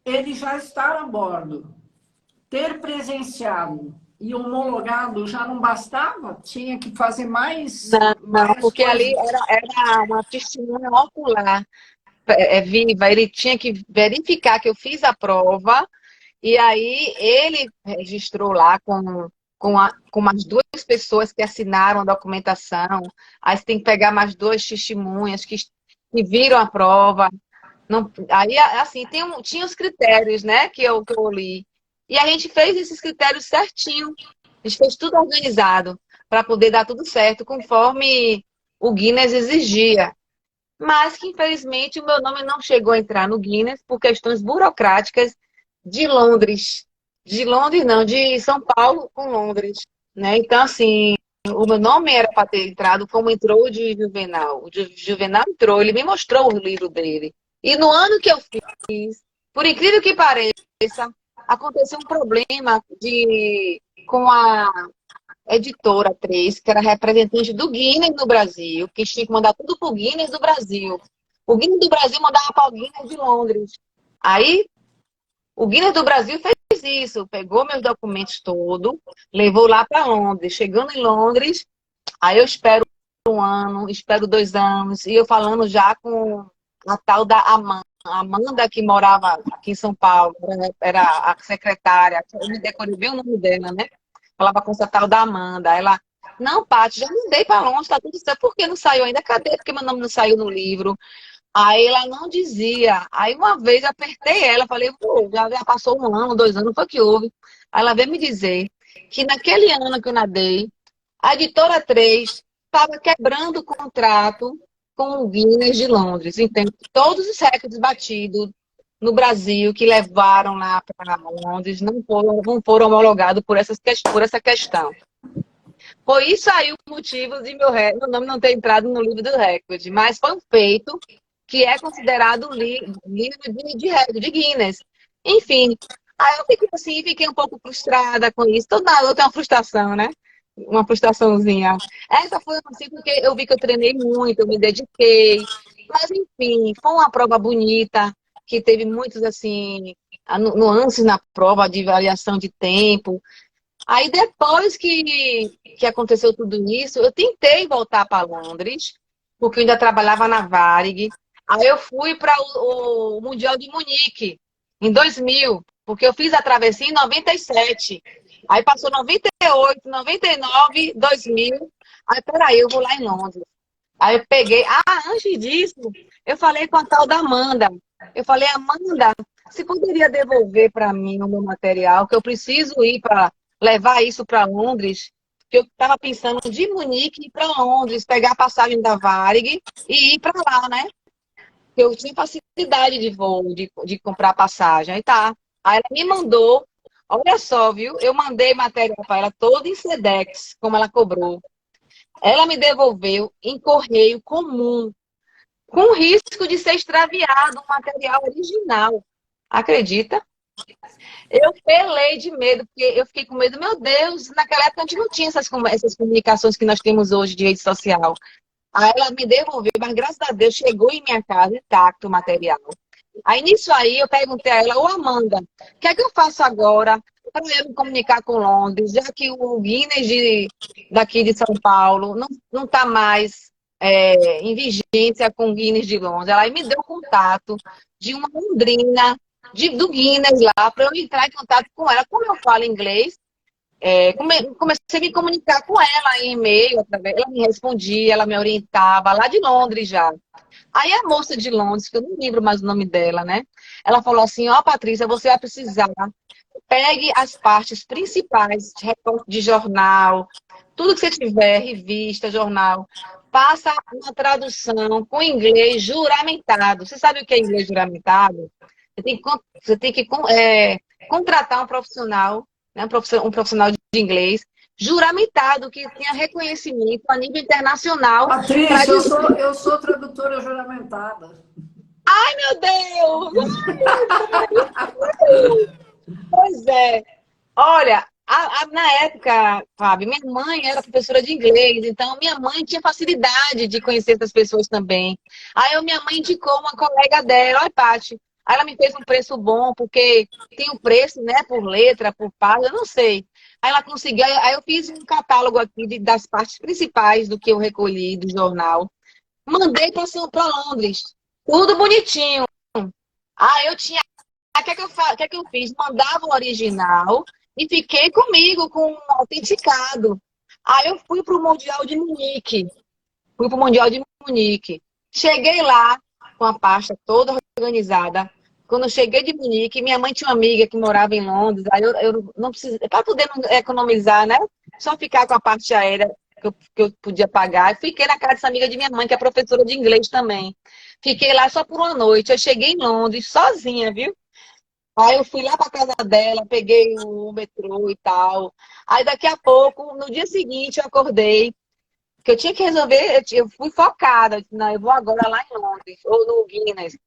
ele já estar a bordo, ter presenciado e homologado já não bastava? Tinha que fazer mais, não, porque coisas. ali era uma testemunha ocular viva. Ele tinha que verificar que eu fiz a prova e aí ele registrou lá com mais duas pessoas que assinaram a documentação. Aí você tem que pegar mais duas testemunhas que viram a prova. Não, aí, assim, tinha os critérios, né, que eu li. E a gente fez esses critérios certinho. A gente fez tudo organizado para poder dar tudo certo, conforme o Guinness exigia. Mas que, infelizmente, o meu nome não chegou a entrar no Guinness por questões burocráticas de Londres. De Londres, não, de São Paulo com Londres. Né? Então, assim, o meu nome era para ter entrado como entrou o de Juvenal. O de Juvenal entrou, ele me mostrou o livro dele. E no ano que eu fiz, por incrível que pareça, aconteceu um problema com a editora 3, que era representante do Guinness no Brasil, que tinha que mandar tudo para o Guinness do Brasil. O Guinness do Brasil mandava para o Guinness de Londres. Aí, o Guinness do Brasil fez isso, pegou meus documentos todos, levou lá para Londres. Chegando em Londres, aí eu espero um ano, espero 2 anos, e eu falando já com a tal da Amanda, que morava aqui em São Paulo, era a secretária, eu me decorei bem o nome dela, né? Falava com essa tal da Amanda. Ela, não, Paty, já mandei para longe, tá tudo certo. Por que não saiu ainda? Cadê? Porque meu nome não saiu no livro. Aí ela não dizia. Aí uma vez eu apertei ela, falei, pô, já passou 1 ano, 2 anos, foi que houve. Aí ela veio me dizer que naquele ano que eu nadei, a editora 3 estava quebrando o contrato com o Guinness de Londres. Então, todos os recordes batidos no Brasil que levaram lá para Londres não foram homologados por essa questão. Foi isso aí o motivo de meu nome não ter entrado no livro do recorde, mas foi um feito que é considerado livro de Guinness. Enfim, aí eu fiquei um pouco frustrada com isso. Toda hora eu tenho uma frustração, né? Uma frustraçãozinha. Essa foi assim porque eu vi que eu treinei muito, eu me dediquei. Mas, enfim, foi uma prova bonita, que teve muitos, assim, nuances na prova de variação de tempo. Aí, depois que aconteceu tudo isso, eu tentei voltar para Londres, porque eu ainda trabalhava na Varig. Aí eu fui para o Mundial de Munique, em 2000, porque eu fiz a travessia em 97. Aí passou 98, 99, 2000. Aí, peraí, eu vou lá em Londres. Aí eu peguei. Antes disso, eu falei com a tal da Amanda. Eu falei, Amanda, você poderia devolver para mim o meu material, que eu preciso ir para levar isso para Londres? Que eu estava pensando de Munique ir para Londres, pegar a passagem da Varig e ir para lá, né? Eu tinha facilidade de voo, de comprar passagem. Aí tá. Aí ela me mandou, olha só, viu? Eu mandei material para ela todo em Sedex, como ela cobrou. Ela me devolveu em correio comum, com risco de ser extraviado um material original. Acredita? Eu pelei de medo, porque eu fiquei com medo. Meu Deus, naquela época a gente não tinha essas comunicações que nós temos hoje de rede social. Aí ela me devolveu, mas graças a Deus chegou em minha casa intacto o material. Aí nisso aí eu perguntei a ela, ô Amanda, o que é que eu faço agora para eu me comunicar com Londres, já que o Guinness daqui de São Paulo não está mais em vigência com o Guinness de Londres. Ela me deu contato de uma londrina do Guinness lá, para eu entrar em contato com ela. Como eu falo inglês, comecei a me comunicar com ela em e-mail, ela me respondia, ela me orientava, lá de Londres já. Aí a moça de Londres, que eu não lembro mais o nome dela, né? Ela falou assim, ó, Patrícia, você vai precisar, pegue as partes principais de recorte de jornal, tudo que você tiver, revista, jornal, faça uma tradução com inglês juramentado. Você sabe o que é inglês juramentado? Você tem que contratar um profissional, né, um profissional de inglês juramentado, que tenha reconhecimento a nível internacional para Patrícia, dizer, eu sou tradutora juramentada. ai meu Deus, pois é. Olha, na época, Fábio, minha mãe era professora de inglês, então minha mãe tinha facilidade de conhecer essas pessoas também. Aí minha mãe indicou uma colega dela, olha, Paty, aí ela me fez um preço bom, porque tem um preço, né, por letra, por página, eu não sei. Aí ela conseguiu, aí eu fiz um catálogo aqui das partes principais do que eu recolhi do jornal. Mandei para Londres, tudo bonitinho. Ah, eu tinha. O que é que eu fiz? Mandava o original e fiquei comigo com um autenticado. Aí eu fui para o Mundial de Munique. Fui para o Mundial de Munique. Cheguei lá com a pasta toda organizada. Quando eu cheguei de Munique, minha mãe tinha uma amiga que morava em Londres. Aí eu não precisei, para poder não economizar, né? Só ficar com a parte aérea que eu podia pagar. Eu fiquei na casa dessa amiga de minha mãe, que é professora de inglês também. Fiquei lá só por uma noite. Eu cheguei em Londres sozinha, viu? Aí eu fui lá para casa dela, peguei o metrô e tal. Aí daqui a pouco, no dia seguinte, eu acordei, que eu tinha que resolver, eu fui focada, eu disse, não, eu vou agora lá em Londres, ou no Guinness.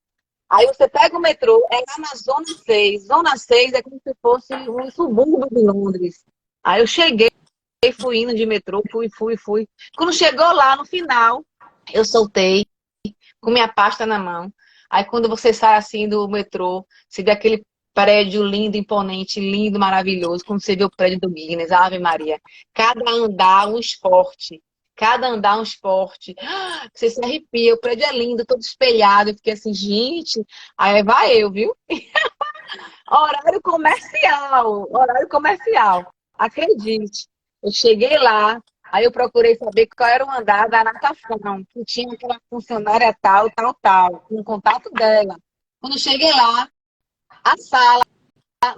Aí você pega o metrô, é lá na Zona 6. Zona 6 é como se fosse um subúrbio de Londres. Aí eu cheguei, fui indo de metrô, fui. Quando chegou lá, no final, eu soltei, com minha pasta na mão. Aí quando você sai assim do metrô, você vê aquele prédio lindo, imponente, lindo, maravilhoso, como você vê o prédio do Guinness, Ave Maria. Cada andar um esporte. Cada andar um esporte. Você se arrepia, o prédio é lindo, todo espelhado. Eu fiquei assim, gente, aí vai eu, viu? Horário comercial, horário comercial. Acredite. Eu cheguei lá, aí eu procurei saber qual era o andar da natação, que tinha aquela funcionária tal, tal, tal, com o contato dela. Quando eu cheguei lá, a sala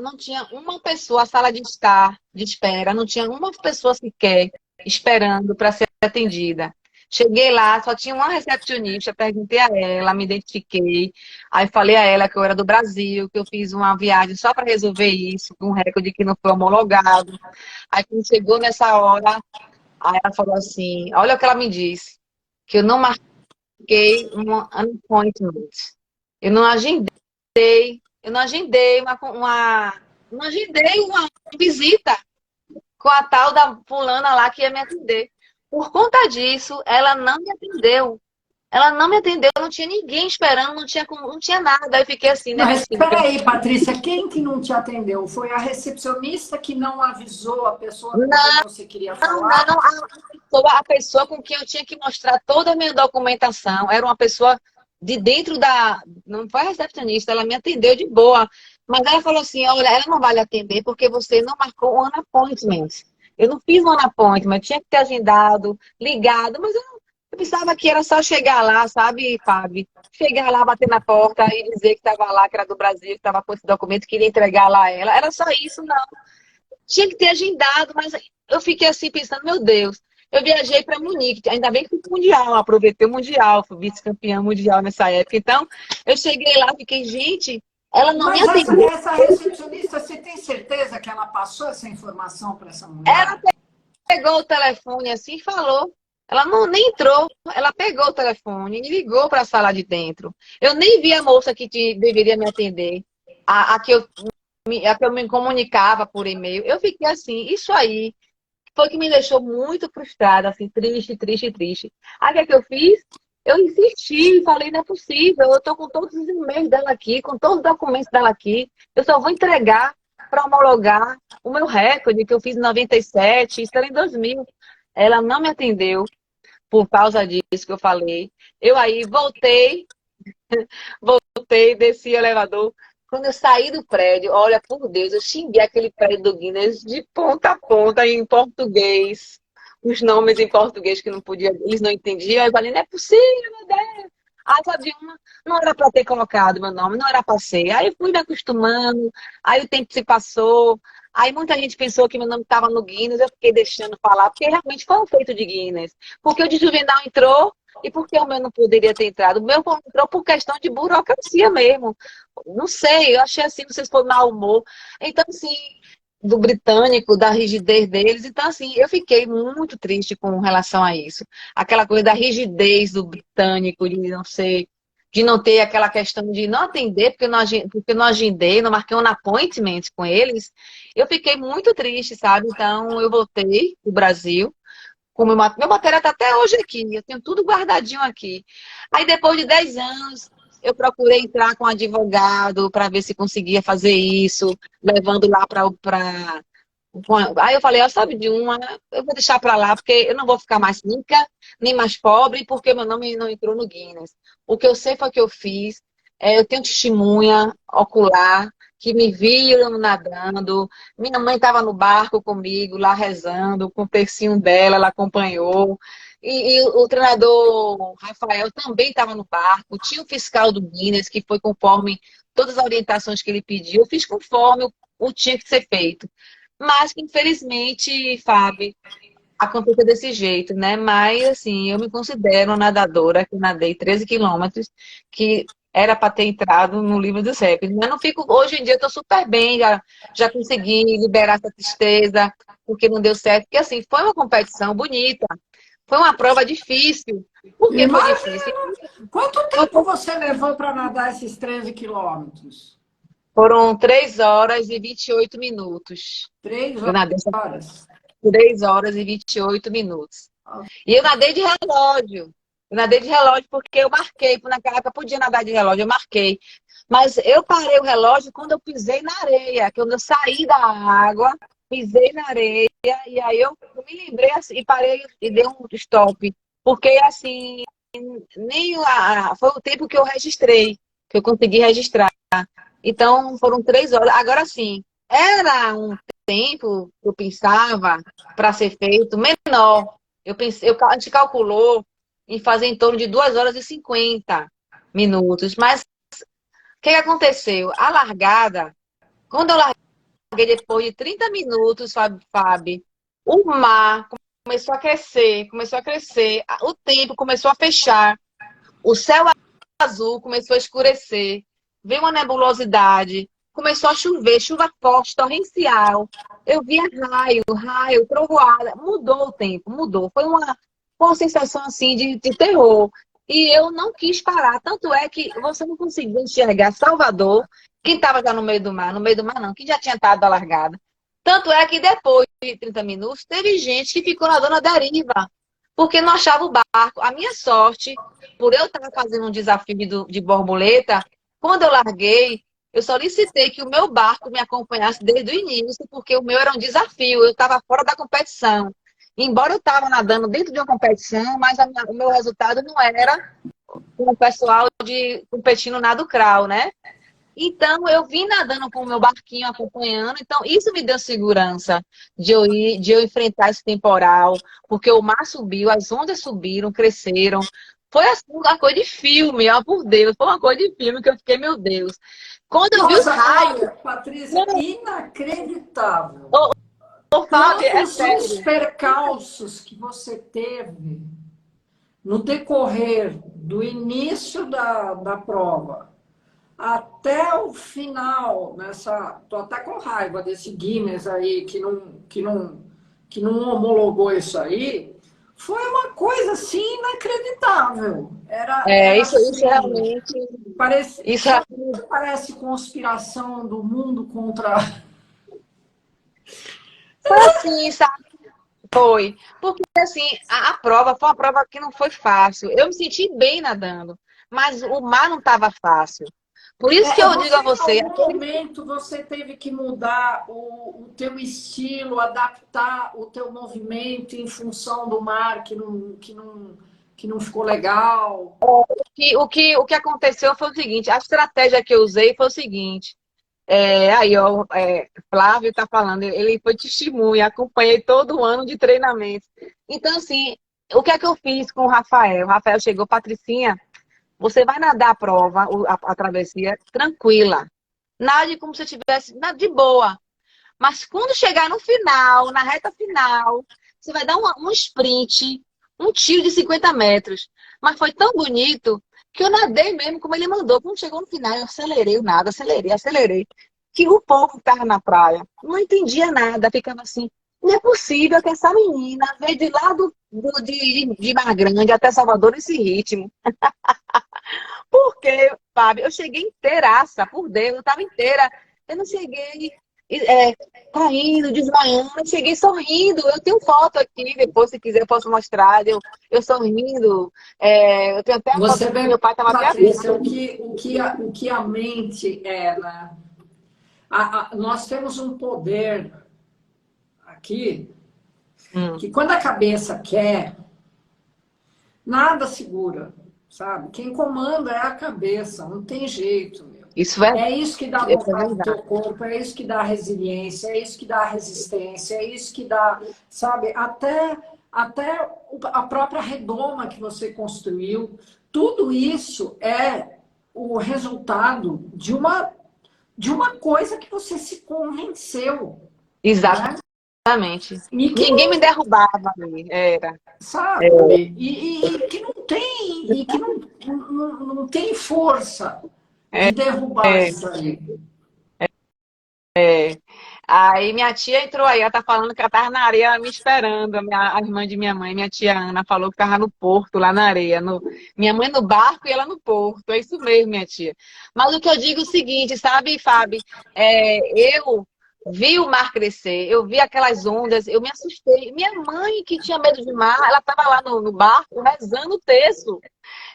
não tinha uma pessoa, a sala de estar, de espera, não tinha uma pessoa sequer esperando para ser atendida. Cheguei lá, só tinha uma recepcionista, perguntei a ela, me identifiquei. Aí falei a ela que eu era do Brasil, que eu fiz uma viagem só para resolver isso, um recorde que não foi homologado. Aí quando chegou nessa hora, aí ela falou assim, olha o que ela me disse, que eu não marquei um appointment. Eu não agendei, eu não agendei não agendei uma visita com a tal da fulana lá que ia me atender. Por conta disso, ela não me atendeu. Ela não me atendeu, não tinha ninguém esperando, não tinha nada. Aí eu fiquei assim, não é Mas possível. espera aí, Patrícia, quem que não te atendeu? Foi a recepcionista que não avisou a pessoa com quem Não, você queria não, falar? a pessoa com quem eu tinha que mostrar toda a minha documentação era uma pessoa de dentro da. Não foi a recepcionista, ela me atendeu de boa. Mas ela falou assim: olha, ela não vai lhe atender porque você não marcou um appointment. Eu não fiz um appointment, tinha que ter agendado, ligado, mas eu pensava que era só chegar lá, sabe, Fábio? Chegar lá, bater na porta e dizer que estava lá, que era do Brasil, que estava com esse documento, que iria entregar lá a ela. Era só isso, não. Tinha que ter agendado, mas eu fiquei assim pensando, meu Deus, eu viajei para Munique, ainda bem que fui pro Mundial, aproveitei o Mundial, fui vice-campeã mundial nessa época. Então, eu cheguei lá, fiquei, gente, ela não me Mas atendeu. essa recepcionista, você tem certeza que ela passou essa informação para essa Ela mulher? pegou o telefone assim e falou. Ela não nem entrou, ela pegou o telefone e ligou para a sala de dentro. Eu nem vi a moça que deveria me atender, a que eu me comunicava por e-mail. Eu fiquei assim, isso aí foi que me deixou muito frustrada, assim, triste, triste, triste. Aí o que é que eu fiz? Eu insisti, falei, não é possível, eu estou com todos os e-mails dela aqui, com todos os documentos dela aqui, eu só vou entregar para homologar o meu recorde que eu fiz em 97, isso era em 2000. Ela não me atendeu. por causa disso que eu falei. Eu aí voltei, desci o elevador. Quando eu saí do prédio, olha, por Deus, eu xinguei aquele prédio do Guinness de ponta a ponta em português. Os nomes em português que não podia, eles não entendiam. Aí eu falei, não é possível, meu Deus. Aí sabe, não era para ter colocado meu nome, não era para ser. Aí eu fui me acostumando, aí o tempo se passou. Aí muita gente pensou que meu nome estava no Guinness, eu fiquei deixando falar, porque realmente foi um feito de Guinness. Porque o de Juvenal entrou, e por que o meu não poderia ter entrado? O meu entrou por questão de burocracia mesmo. Não sei, eu achei assim, não sei se foi mau humor. Então, assim, do britânico, da rigidez deles. Então, assim, eu fiquei muito triste com relação a isso. Aquela coisa da rigidez do britânico, de não ser, de não ter aquela questão de não atender, porque eu não agendei, não marquei um appointment com eles. Eu fiquei muito triste, sabe? Então, eu voltei pro Brasil. Meu material está até hoje aqui, eu tenho tudo guardadinho aqui. Aí, depois de 10 anos, eu procurei entrar com um advogado para ver se conseguia fazer isso, levando lá para. Aí eu falei, ó, sabe de uma, eu vou deixar para lá, porque eu não vou ficar mais rica, nem mais pobre, porque meu nome não entrou no Guinness. O que eu sei foi que eu fiz, eu tenho testemunha ocular, que me viram nadando, minha mãe estava no barco comigo, lá rezando, com o tercinho dela, ela acompanhou. E o treinador Rafael também estava no barco, tinha o fiscal do Guinness, que foi conforme todas as orientações que ele pediu, eu fiz conforme o tinha que ser feito. Mas, infelizmente, Fábio, aconteceu desse jeito, né? Mas, assim, eu me considero uma nadadora que nadei 13 quilômetros, que era para ter entrado no livro dos recordes. Mas não fico, hoje em dia eu estou super bem, já consegui liberar essa tristeza, porque não deu certo. Porque, assim, foi uma competição bonita, foi uma prova difícil. Por que foi difícil? Imagina! Quanto tempo você levou para nadar esses 13 quilômetros? Foram 3 horas e 28 minutos. Três Eu nadei horas. 3 horas e 28 minutos. E eu nadei de relógio. Eu nadei de relógio porque eu marquei, porque naquela época eu podia nadar de relógio, eu marquei. Mas eu parei o relógio quando eu pisei na areia, quando eu saí da água, pisei na areia, e aí eu me lembrei assim, e parei e dei um stop. Porque assim, nem foi o tempo que eu registrei, que eu consegui registrar. Então foram 3 horas. Agora sim, era um tempo que eu pensava para ser feito menor. A gente calculou em fazer em torno de 2 horas e 50 minutos. Mas o que aconteceu? A largada, quando eu larguei depois de 30 minutos, Fábio, o mar começou a crescer, o tempo começou a fechar, o céu azul começou a escurecer, veio uma nebulosidade, começou a chover, chuva forte, torrencial. Eu via raio, trovoada. Mudou o tempo, mudou. Foi uma sensação assim de terror. E eu não quis parar. Tanto é que você não conseguiu enxergar Salvador, quem estava já no meio do mar não, quem já tinha estado da largada. Tanto é que depois de 30 minutos, teve gente que ficou na dona deriva, porque não achava o barco. A minha sorte, por eu estar fazendo um desafio de borboleta, quando eu larguei, eu solicitei que o meu barco me acompanhasse desde o início, porque o meu era um desafio, eu estava fora da competição. Embora eu estava nadando dentro de uma competição, mas o meu resultado não era com o pessoal competindo nado crawl, né? Então, eu vim nadando com o meu barquinho acompanhando. Então, isso me deu segurança de eu enfrentar esse temporal, porque o mar subiu, as ondas subiram, cresceram. Foi assim, uma coisa de filme, ó, por Deus, foi uma coisa de filme que eu fiquei, meu Deus. Quando eu vi os Nossa, raios, olha, Patrícia, inacreditável. o Fábio, é Tantos os sério. percalços que você teve no decorrer do início da prova até o final, nessa. Tô até com raiva desse Guinness aí que não homologou isso aí. Foi uma coisa assim inacreditável. Era Isso assim, realmente, parece, isso sabe, parece conspiração do mundo contra. foi assim, sabe? Foi. Porque, assim, a prova foi uma prova que não foi fácil. Eu me senti bem nadando, mas o mar não estava fácil. Por isso que eu digo Você, a em você, algum momento, você teve que mudar o teu estilo, adaptar o teu movimento em função do mar que não ficou legal. o que aconteceu foi o seguinte, a estratégia que eu usei foi o seguinte, aí, ó, Flávio está falando, ele foi testemunha, acompanhei todo o ano de treinamento. Então, assim, o que é que eu fiz com o Rafael? O Rafael chegou, Patricinha, você vai nadar a prova, a travessia, tranquila. Nade como se estivesse de boa. Mas quando chegar no final, na reta final, você vai dar um sprint, um tiro de 50 metros. Mas foi tão bonito que eu nadei mesmo como ele mandou. Quando chegou no final, eu acelerei o nada, acelerei, acelerei. Que o povo que estava na praia não entendia nada, ficava assim. Não é possível que essa menina veio de lá de Mar Grande até Salvador nesse ritmo. Porque, Fábio, eu cheguei inteiraça, por Deus, eu estava inteira. Eu não cheguei caindo, desmaiando, eu cheguei sorrindo. Eu tenho foto aqui, depois, se quiser, eu posso mostrar. Eu sorrindo. Eu tenho até a foto Você aqui que vê, meu pai estava até Patrícia, abrindo. o que a mente é, né? Nós temos um poder aqui Hum, que quando a cabeça quer, nada segura, sabe? Quem comanda é a cabeça, não tem jeito, meu. isso é, É isso que dá isso é vontade no teu verdade. corpo, é isso que dá resiliência, é isso que dá resistência, é isso que dá, sabe? Até a própria redoma que você construiu, tudo isso é o resultado de uma coisa que você se convenceu, né? Exatamente. E que Ninguém me não, derrubava ali. Era. sabe? E que não tem, não tem força de derrubar É, isso aí. é. Aí minha tia entrou aí, ela tá falando que ela tava na areia me esperando, a irmã de minha mãe, minha tia Ana, falou que tava no porto, lá na areia. Minha mãe no barco e ela no porto. É isso mesmo, minha tia. Mas o que eu digo é o seguinte, sabe, Fábio? Eu vi o mar crescer, eu vi aquelas ondas, eu me assustei. Minha mãe, que tinha medo de mar, ela tava lá no barco rezando o terço.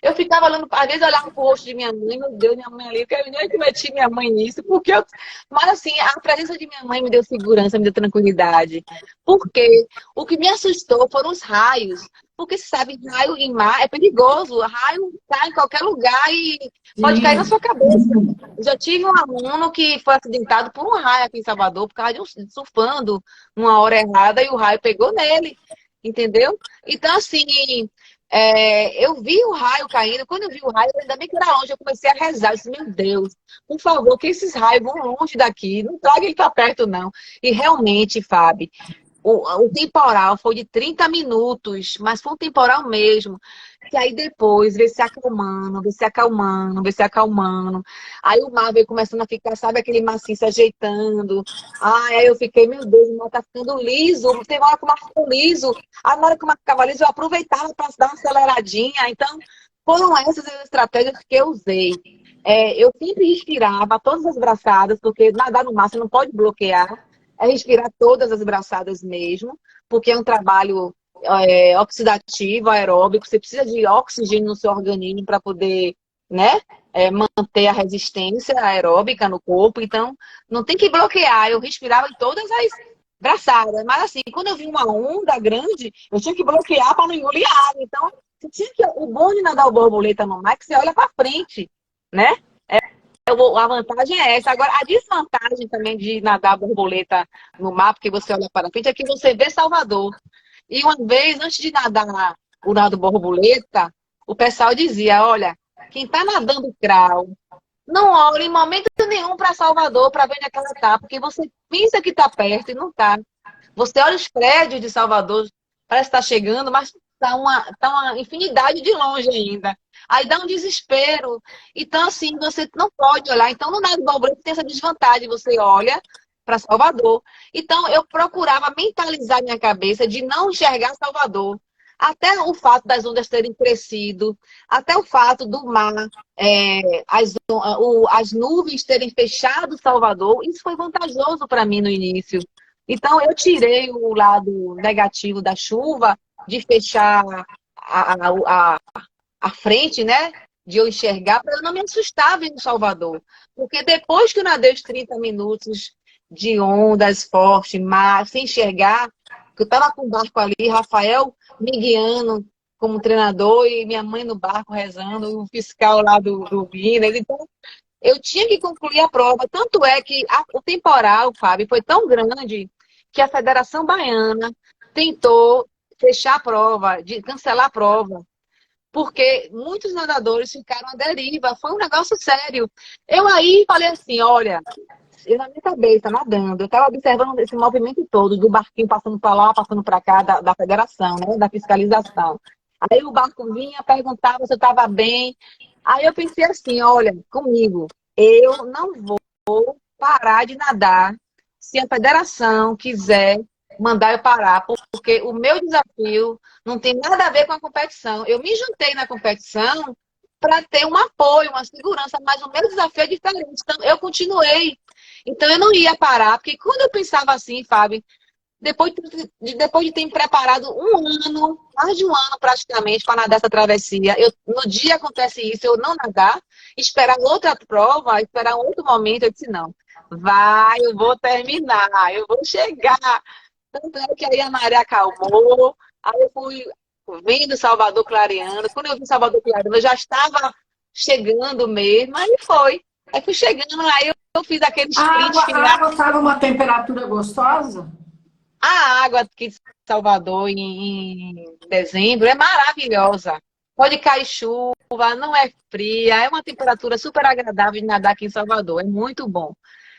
Eu ficava olhando, às vezes eu olhava pro rosto de minha mãe, meu Deus, minha mãe ali, eu quero nem que meti minha mãe nisso, porque eu... Mas assim, a presença de minha mãe me deu segurança, me deu tranquilidade. Porque o que me assustou foram os raios. Porque você sabe, raio em mar é perigoso. Raio cai em qualquer lugar e pode cair na Sim, sua cabeça. Eu já tive um aluno que foi acidentado por um raio aqui em Salvador, por causa de surfando numa hora errada e o raio pegou nele. Entendeu? Então, assim, eu vi o raio caindo. Quando eu vi o raio, ainda bem que era longe, eu comecei a rezar. Eu disse, meu Deus, por favor, que esses raios vão longe daqui. Não traga ele para perto, não. E realmente, Fábio, o temporal foi de 30 minutos, mas foi um temporal mesmo. Que aí depois veio se acalmando, veio se acalmando, veio se acalmando. Aí o mar veio começando a ficar, sabe, aquele macio se ajeitando. Aí eu fiquei, meu Deus, o mar tá ficando liso. Teve uma hora que o mar ficou liso. Aí na hora que o mar ficava liso, eu aproveitava para dar uma aceleradinha. Então, foram essas as estratégias que eu usei. Eu sempre respirava todas as braçadas, porque nadar no mar você não pode bloquear. É respirar todas as braçadas mesmo, porque é um trabalho oxidativo, aeróbico, você precisa de oxigênio no seu organismo para poder, né, manter a resistência aeróbica no corpo, então não tem que bloquear, eu respirava em todas as braçadas, mas assim, quando eu vi uma onda grande, eu tinha que bloquear para não engolir água, então o bom de nadar o borboleta no mar é que você olha para frente, né? A vantagem é essa. Agora, a desvantagem também de nadar borboleta no mar, porque você olha para frente, é que você vê Salvador. E uma vez, antes de nadar o nado borboleta, o pessoal dizia, olha, quem está nadando crawl, não olhe em momento nenhum para Salvador para ver onde é que ela está, porque você pensa que está perto e não está. Você olha os prédios de Salvador, parece que está chegando, mas tá uma infinidade de longe ainda. Aí dá um desespero. Então, assim, você não pode olhar. Então, no nado borboleta tem essa desvantagem. Você olha para Salvador. Então, eu procurava mentalizar minha cabeça de não enxergar Salvador. Até o fato das ondas terem crescido, até o fato do mar, as nuvens terem fechado Salvador, isso foi vantajoso para mim no início. Então, eu tirei o lado negativo da chuva, de fechar a frente, né? de eu enxergar, para eu não me assustar vendo Salvador. Porque depois que eu nadei os 30 minutos de ondas fortes, mar, sem enxergar, que eu estava com o barco ali, Rafael me guiando como treinador e minha mãe no barco rezando, e o fiscal lá do Guinness. Então, eu tinha que concluir a prova. Tanto é que o temporal, Fábio, foi tão grande que a Federação Baiana tentou fechar a prova, de cancelar a prova, porque muitos nadadores ficaram à deriva. Foi um negócio sério. Eu aí falei assim, olha, eu na minha cabeça, nadando, eu estava observando esse movimento todo, do barquinho passando para lá, passando para cá, da federação, né, da fiscalização. Aí o barco vinha, perguntava se eu estava bem. Aí eu pensei assim, olha, comigo, eu não vou parar de nadar se a federação quiser mandar eu parar, porque o meu desafio não tem nada a ver com a competição. Eu me juntei na competição para ter um apoio, uma segurança, mas o meu desafio é diferente. Então, eu continuei. Então, eu não ia parar, porque quando eu pensava assim, Fábio, depois de ter me preparado um ano, mais de um ano praticamente, para nadar essa travessia, no dia acontece isso, eu não nadar, esperar outra prova, esperar um outro momento, eu disse, não, vai, eu vou terminar, eu vou chegar. Tanto é que aí a maré acalmou, aí eu fui vendo Salvador clareando. Quando eu vi Salvador clareando, eu já estava chegando mesmo, aí foi. Aí fui chegando, aí eu fiz aquele sprint A final. água estava uma temperatura gostosa? A água aqui de Salvador em dezembro é maravilhosa. Pode cair chuva, não é fria, é uma temperatura super agradável de nadar aqui em Salvador. É muito bom.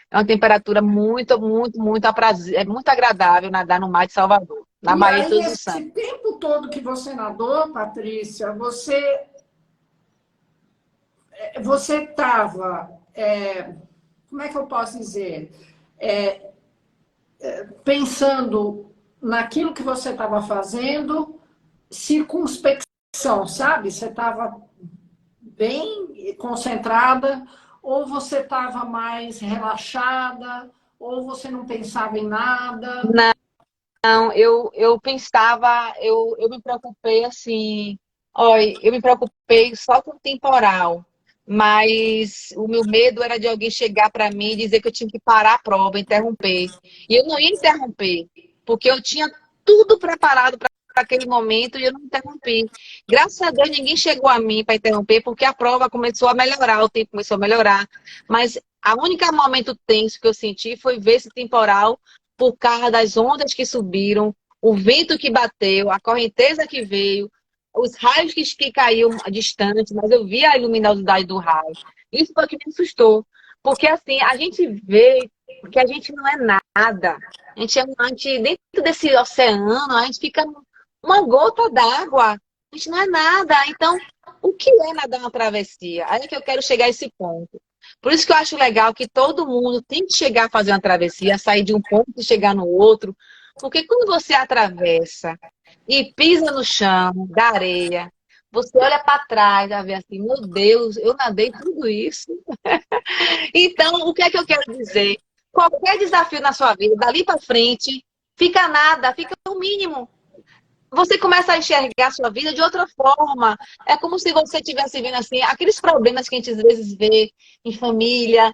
É uma temperatura muito, muito, muito é muito agradável nadar no mar de Salvador, na E Baía de aí, Todos os Santos. esse tempo todo que você nadou, Patrícia, você estava, como é que eu posso dizer? É, pensando naquilo que você estava fazendo, circunspecção, sabe? Você estava bem concentrada, ou você estava mais relaxada, ou você não pensava em nada. Não, eu pensava, eu me preocupei assim, olha, eu me preocupei só com o temporal, mas o meu medo era de alguém chegar para mim e dizer que eu tinha que parar a prova, interromper. E eu não ia interromper, porque eu tinha tudo preparado para aquele momento e eu não interrompi. Graças a Deus ninguém chegou a mim para interromper, porque a prova começou a melhorar, o tempo começou a melhorar. Mas a única momento tenso que eu senti foi ver esse temporal por causa das ondas que subiram, o vento que bateu, a correnteza que veio, os raios que caíam distante, mas eu vi a luminosidade do raio. Isso foi o que me assustou. Porque assim, a gente vê que a gente não é nada. A gente dentro desse oceano, a gente fica uma gota d'água. A gente não é nada. Então, o que é nadar uma travessia? Aí é que eu quero chegar a esse ponto. Por isso que eu acho legal que todo mundo tem que chegar a fazer uma travessia, sair de um ponto e chegar no outro. Porque quando você atravessa e pisa no chão, da areia, você olha para trás e vê assim, meu Deus, eu nadei tudo isso. Então, o que é que eu quero dizer? Qualquer desafio na sua vida, dali para frente, fica nada, fica o mínimo. Você começa a enxergar a sua vida de outra forma. É como se você estivesse vendo assim, aqueles problemas que a gente às vezes vê em família,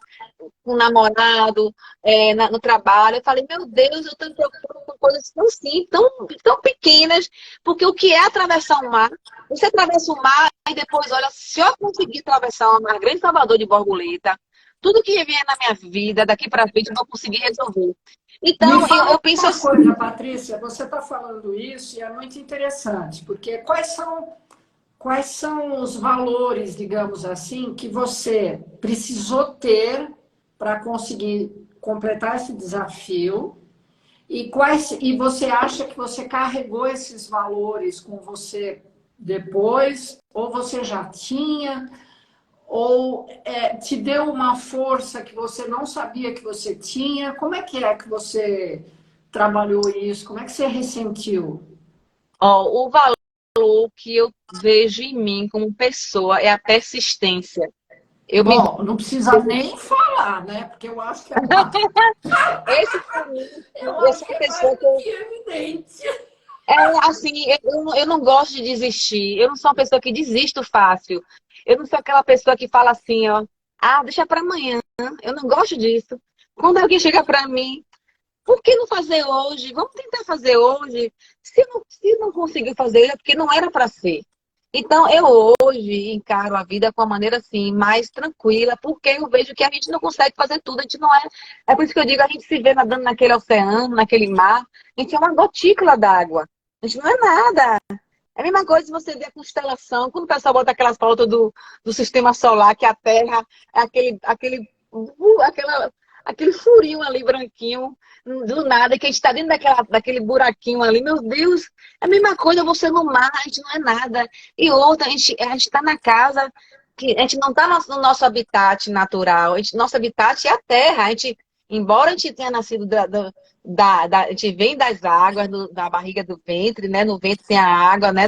com o namorado, no trabalho. Eu falei, meu Deus, eu estou me preocupando com coisas tão simples, tão pequenas, porque o que é atravessar um mar? Você atravessa o mar e depois, olha, se eu conseguir atravessar o mar Grande Salvador de Borboleta, tudo que vier na minha vida, daqui para frente, eu vou conseguir resolver. Me Então, fala eu penso uma assim, coisa, Patrícia, você está falando isso e é muito interessante, porque quais são os valores, digamos assim, que você precisou ter para conseguir completar esse desafio e você acha que você carregou esses valores com você depois, ou você já tinha, ou te deu uma força que você não sabia que você tinha? Como é que você trabalhou isso? Como é que você ressentiu? ó, o valor que eu vejo em mim como pessoa é a persistência. Eu me Bom, não precisa nem falar, né? Porque eu acho que é Esse pra mim, eu eu acho sou que uma é mais pessoa do que evidente. assim, eu não gosto de desistir. Eu não sou uma pessoa que desisto fácil. Eu não sou aquela pessoa que fala assim, ó, ah, deixa para amanhã. Eu não gosto disso. Quando alguém chega para mim, por que não fazer hoje? Vamos tentar fazer hoje. Se não conseguir fazer, é porque não era para ser. Então, eu hoje encaro a vida com uma maneira assim, mais tranquila, porque eu vejo que a gente não consegue fazer tudo, a gente não é. É por isso que eu digo, a gente se vê nadando naquele oceano, naquele mar, a gente é uma gotícula d'água. A gente não é nada. É a mesma coisa se você ver a constelação, quando o pessoal bota aquelas fotos do sistema solar, que a Terra é aquele furinho ali branquinho, do nada, que a gente está dentro daquele buraquinho ali, meu Deus, é a mesma coisa você no mar, a gente não é nada. E outra, a gente está na casa, que a gente não está no nosso habitat natural, nosso habitat é a Terra, embora a gente tenha nascido a gente vem das águas, da barriga do ventre, né? No ventre tem a água, né?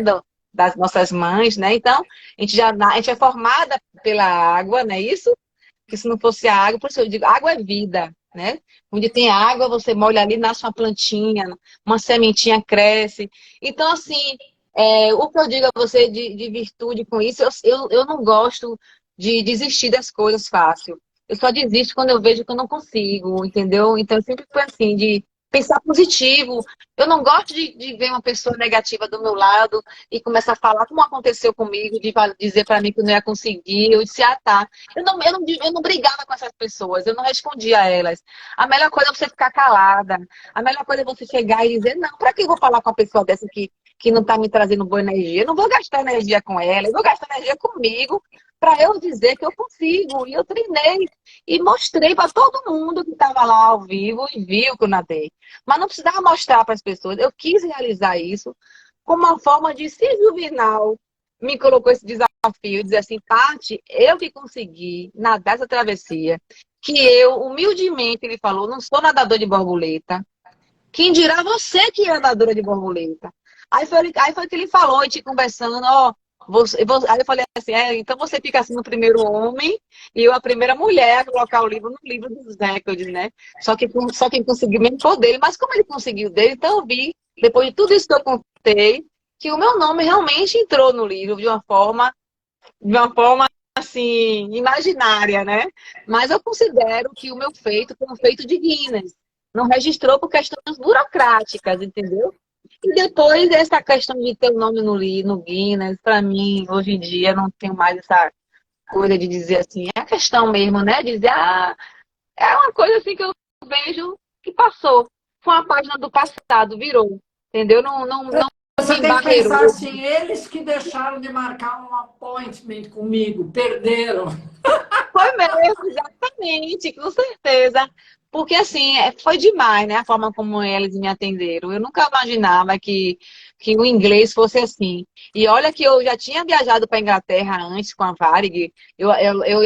Das nossas mães, né? Então, a gente é formada pela água, não é isso? Porque se não fosse a água, por isso eu digo, água é vida, né? Onde tem água, você molha ali, nasce uma plantinha, uma sementinha cresce. Então, assim, o que eu digo a você de virtude com isso, eu não gosto de desistir das coisas fácil. Eu só desisto quando eu vejo que eu não consigo, entendeu? Então, eu sempre foi assim, de pensar positivo. Eu não gosto de ver uma pessoa negativa do meu lado e começar a falar como aconteceu comigo, de dizer para mim que eu não ia conseguir. Eu disse, ah, tá. Eu não brigava com essas pessoas, eu não respondia a elas. A melhor coisa é você ficar calada. A melhor coisa é você chegar e dizer, não, para que eu vou falar com uma pessoa dessa que não está me trazendo boa energia? Eu não vou gastar energia com ela, eu vou gastar energia comigo para eu dizer que eu consigo. E eu treinei e mostrei para todo mundo que estava lá ao vivo e viu que eu nadei. Mas não precisava mostrar para as pessoas. Eu quis realizar isso como uma forma de, se Juvenal me colocou esse desafio, dizer assim, Paty, eu que consegui nadar essa travessia, que eu, humildemente, ele falou, não sou nadador de borboleta. Quem dirá você que é nadadora de borboleta? Aí foi que ele falou, a gente conversando, ó, aí eu falei assim, então você fica assim no primeiro homem e eu a primeira mulher a colocar o livro no livro dos recordes, né? Só quem conseguiu mesmo foi o dele, mas como ele conseguiu o dele, então eu vi, depois de tudo isso que eu contei, que o meu nome realmente entrou no livro de uma forma assim, imaginária, né? Mas eu considero que o meu feito foi um feito de Guinness. Não registrou por questões burocráticas, entendeu? E depois, essa questão de ter o nome no Guinness, para mim, hoje em dia, não tenho mais essa coisa de dizer assim, é a questão mesmo, né? Dizer, é uma coisa assim que eu vejo que passou. Foi uma página do passado, virou. Entendeu? Não me Você tem que pensar embarreirou. assim, eles que deixaram de marcar um appointment comigo, perderam. Foi mesmo, exatamente, com certeza. Porque, assim, foi demais, né? A forma como eles me atenderam. Eu nunca imaginava que o inglês fosse assim. E olha que eu já tinha viajado para a Inglaterra antes com a Varig. Eu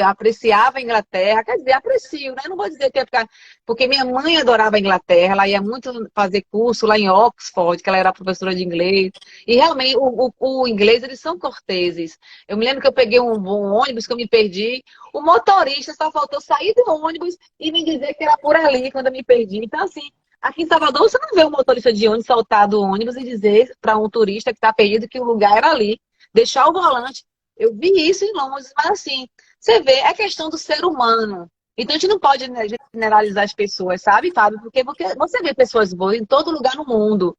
apreciava a Inglaterra. Quer dizer, aprecio, né? Não vou dizer que é ficar... Porque minha mãe adorava a Inglaterra. Ela ia muito fazer curso lá em Oxford, que ela era professora de inglês. E, realmente, o inglês, eles são corteses. Eu me lembro que eu peguei um ônibus que eu me perdi. O motorista só faltou sair do ônibus e me dizer que era por ali quando eu me perdi. Então, assim, aqui em Salvador você não vê um motorista de ônibus saltar do ônibus e dizer para um turista que está perdido que o lugar era ali. Deixar o volante. Eu vi isso em Londres, mas assim, você vê, é questão do ser humano. Então a gente não pode, né, generalizar as pessoas, sabe, Fábio? Porque você vê pessoas boas em todo lugar no mundo.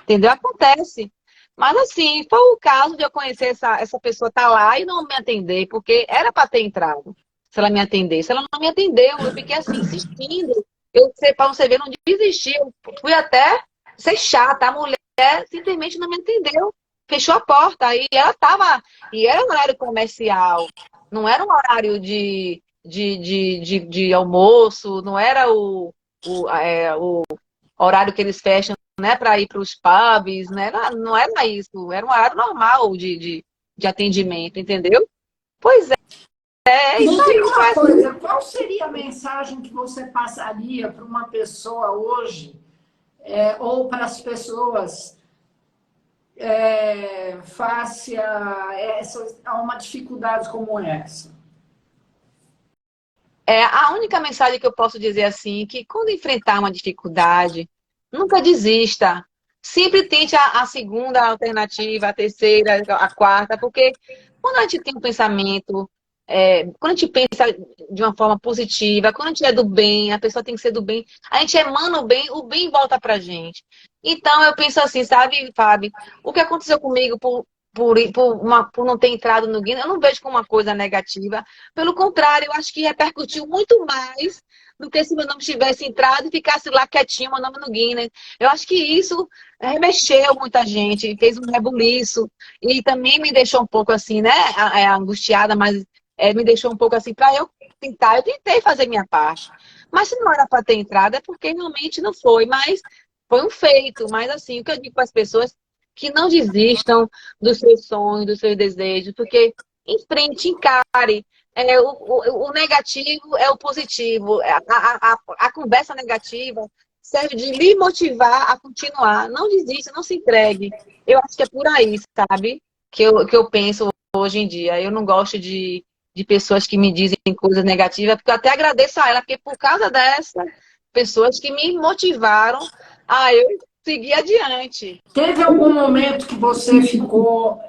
Entendeu? Acontece. Mas assim, foi o caso de eu conhecer essa pessoa tá lá e não me atender, porque era para ter entrado, se ela me atendesse. Ela não me atendeu, eu fiquei assim, insistindo. Para você ver, não desisti. Eu fui até ser chata. A mulher simplesmente não me atendeu. Fechou a porta. Aí ela tava. E era um horário comercial. Não era um horário de almoço, não era o horário que eles fecham, né, para ir para os pubs, né? Não era isso, era um horário normal de atendimento, entendeu? Pois é Me isso diga aí, uma coisa, qual seria a mensagem que você passaria para uma pessoa hoje, ou para as pessoas face a uma dificuldade como essa? A única mensagem que eu posso dizer assim, que quando enfrentar uma dificuldade, nunca desista. Sempre tente a segunda alternativa, a terceira, a quarta, porque Quando a gente tem um pensamento, quando a gente pensa de uma forma positiva, quando a gente é do bem, a pessoa tem que ser do bem, a gente emana o bem volta pra gente. Então eu penso assim, sabe, Fábio, o que aconteceu comigo por não ter entrado no Guinness, eu não vejo como uma coisa negativa. Pelo contrário, eu acho que repercutiu muito mais do que se meu nome tivesse entrado e ficasse lá quietinho, meu nome no Guinness. Eu acho que isso remexeu muita gente, fez um rebuliço e também me deixou um pouco assim, né, angustiada, mas me deixou um pouco assim para eu tentar. Eu tentei fazer minha parte. Mas se não era para ter entrado, é porque realmente não foi. Mas foi um feito. Mas assim, o que eu digo para as pessoas que não desistam dos seus sonhos, dos seus desejos, porque enfrente, encare. O negativo é o positivo. A conversa negativa serve de lhe motivar a continuar. Não desista, não se entregue. Eu acho que é por aí, sabe? Que eu penso hoje em dia. Eu não gosto de pessoas que me dizem coisas negativas, porque eu até agradeço a ela, porque por causa dessas pessoas que me motivaram a eu seguir adiante. Teve algum momento que você ficou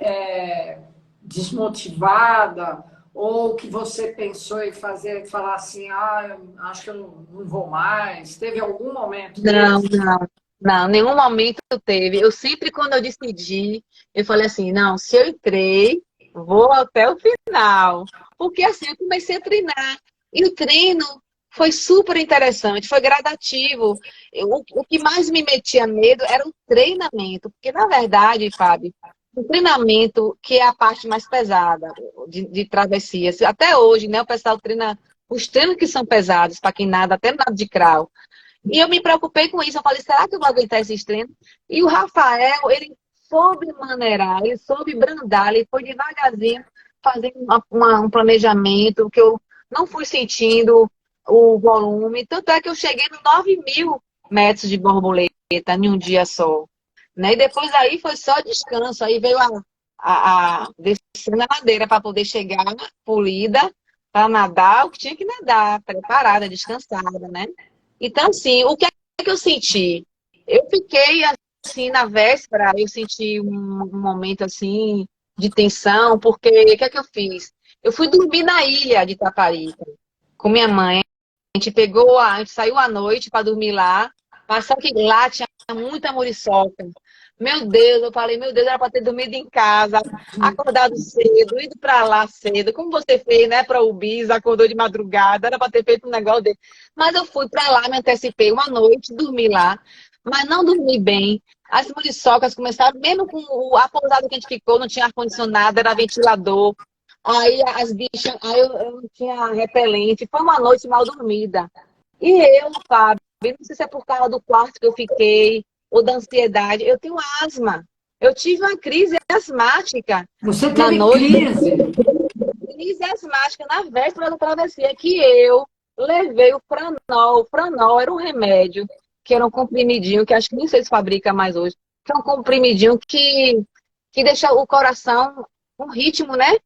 desmotivada ou que você pensou em falar assim, acho que eu não vou mais? Teve algum momento Não, desse? não, não, nenhum momento teve. Eu sempre, quando eu decidi, eu falei assim, não, se eu entrei, vou até o final. Porque assim, eu comecei a treinar. E o treino foi super interessante, foi gradativo. O que mais me metia medo era o treinamento. Porque, na verdade, Fábio, o treinamento, que é a parte mais pesada de travessias, até hoje, né, o pessoal treina os treinos que são pesados, para quem nada, até nada de crawl. E eu me preocupei com isso. Eu falei, será que eu vou aguentar esses treinos? E o Rafael, ele soube maneirar, ele soube brandar, ele foi devagarzinho fazendo um planejamento que eu não fui sentindo o volume. Tanto é que eu cheguei no 9.000 metros de borboleta em um dia só. Né? E depois aí foi só descanso. Aí veio a descendo a ladeira para poder chegar polida, para nadar o que tinha que nadar, preparada, descansada, né? Então, assim, o que é que eu senti? Eu fiquei, assim, na véspera, eu senti um momento, assim, de tensão, porque o que é que eu fiz? Eu fui dormir na ilha de Taparica, com minha mãe. A gente saiu à noite para dormir lá, mas só que lá tinha muita muriçoca. Meu Deus, eu falei, meu Deus, era para ter dormido em casa, acordado cedo, ido para lá cedo, como você fez, né, para o Bis, acordou de madrugada, era para ter feito um negócio dele. Mas eu fui para lá, me antecipei uma noite, dormi lá, mas não dormi bem. As muriçocas começaram, mesmo com a pousada que a gente ficou, não tinha ar-condicionado, era ventilador. Aí as bichas, aí eu não tinha repelente. Foi uma noite mal dormida. E eu, Fábio, não sei se é por causa do quarto que eu fiquei, ou da ansiedade, eu tenho asma. Eu tive uma crise asmática Você na teve noite, crise? crise asmática na véspera da travessia, que eu levei o Franol. O Franol era um remédio, que era um comprimidinho, que acho que nem sei se fabrica mais hoje, que é um comprimidinho que deixa o coração com ritmo, né?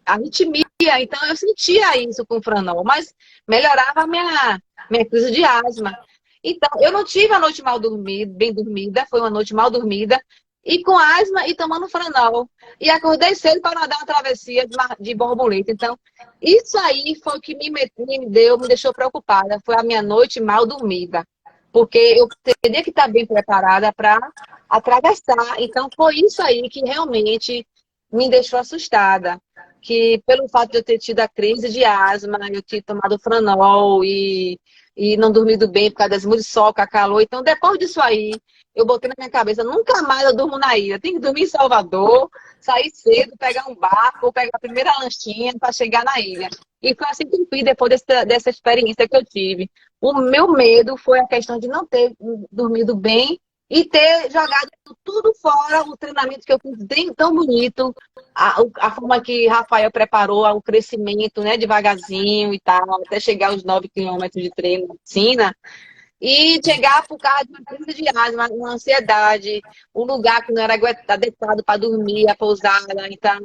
Arritmia. Então, eu sentia isso com o Franol, mas melhorava a minha crise de asma. Então, eu não tive a noite mal dormida, bem dormida, foi uma noite mal dormida, e com asma e tomando Franol. E acordei cedo para nadar uma travessia de borboleta. Então, isso aí foi o que me deixou preocupada. Foi a minha noite mal dormida. Porque eu teria que estar bem preparada para atravessar. Então, foi isso aí que realmente me deixou assustada. Que pelo fato de eu ter tido a crise de asma, eu ter tomado Franol e não dormido bem por causa das muriçoca, calor. Então, depois disso aí, eu botei na minha cabeça, nunca mais eu durmo na ilha. Tem que dormir em Salvador, sair cedo, pegar um barco, ou pegar a primeira lanchinha para chegar na ilha. E foi assim que eu fiz depois dessa experiência que eu tive. O meu medo foi a questão de não ter dormido bem e ter jogado tudo fora, o treinamento que eu fiz bem, tão bonito, a forma que Rafael preparou o crescimento, né, devagarzinho e tal, até chegar aos 9 quilômetros de treino na piscina. E chegar por causa de uma crise de asma, uma ansiedade, um lugar que não era adequado para dormir, a pousada. Então,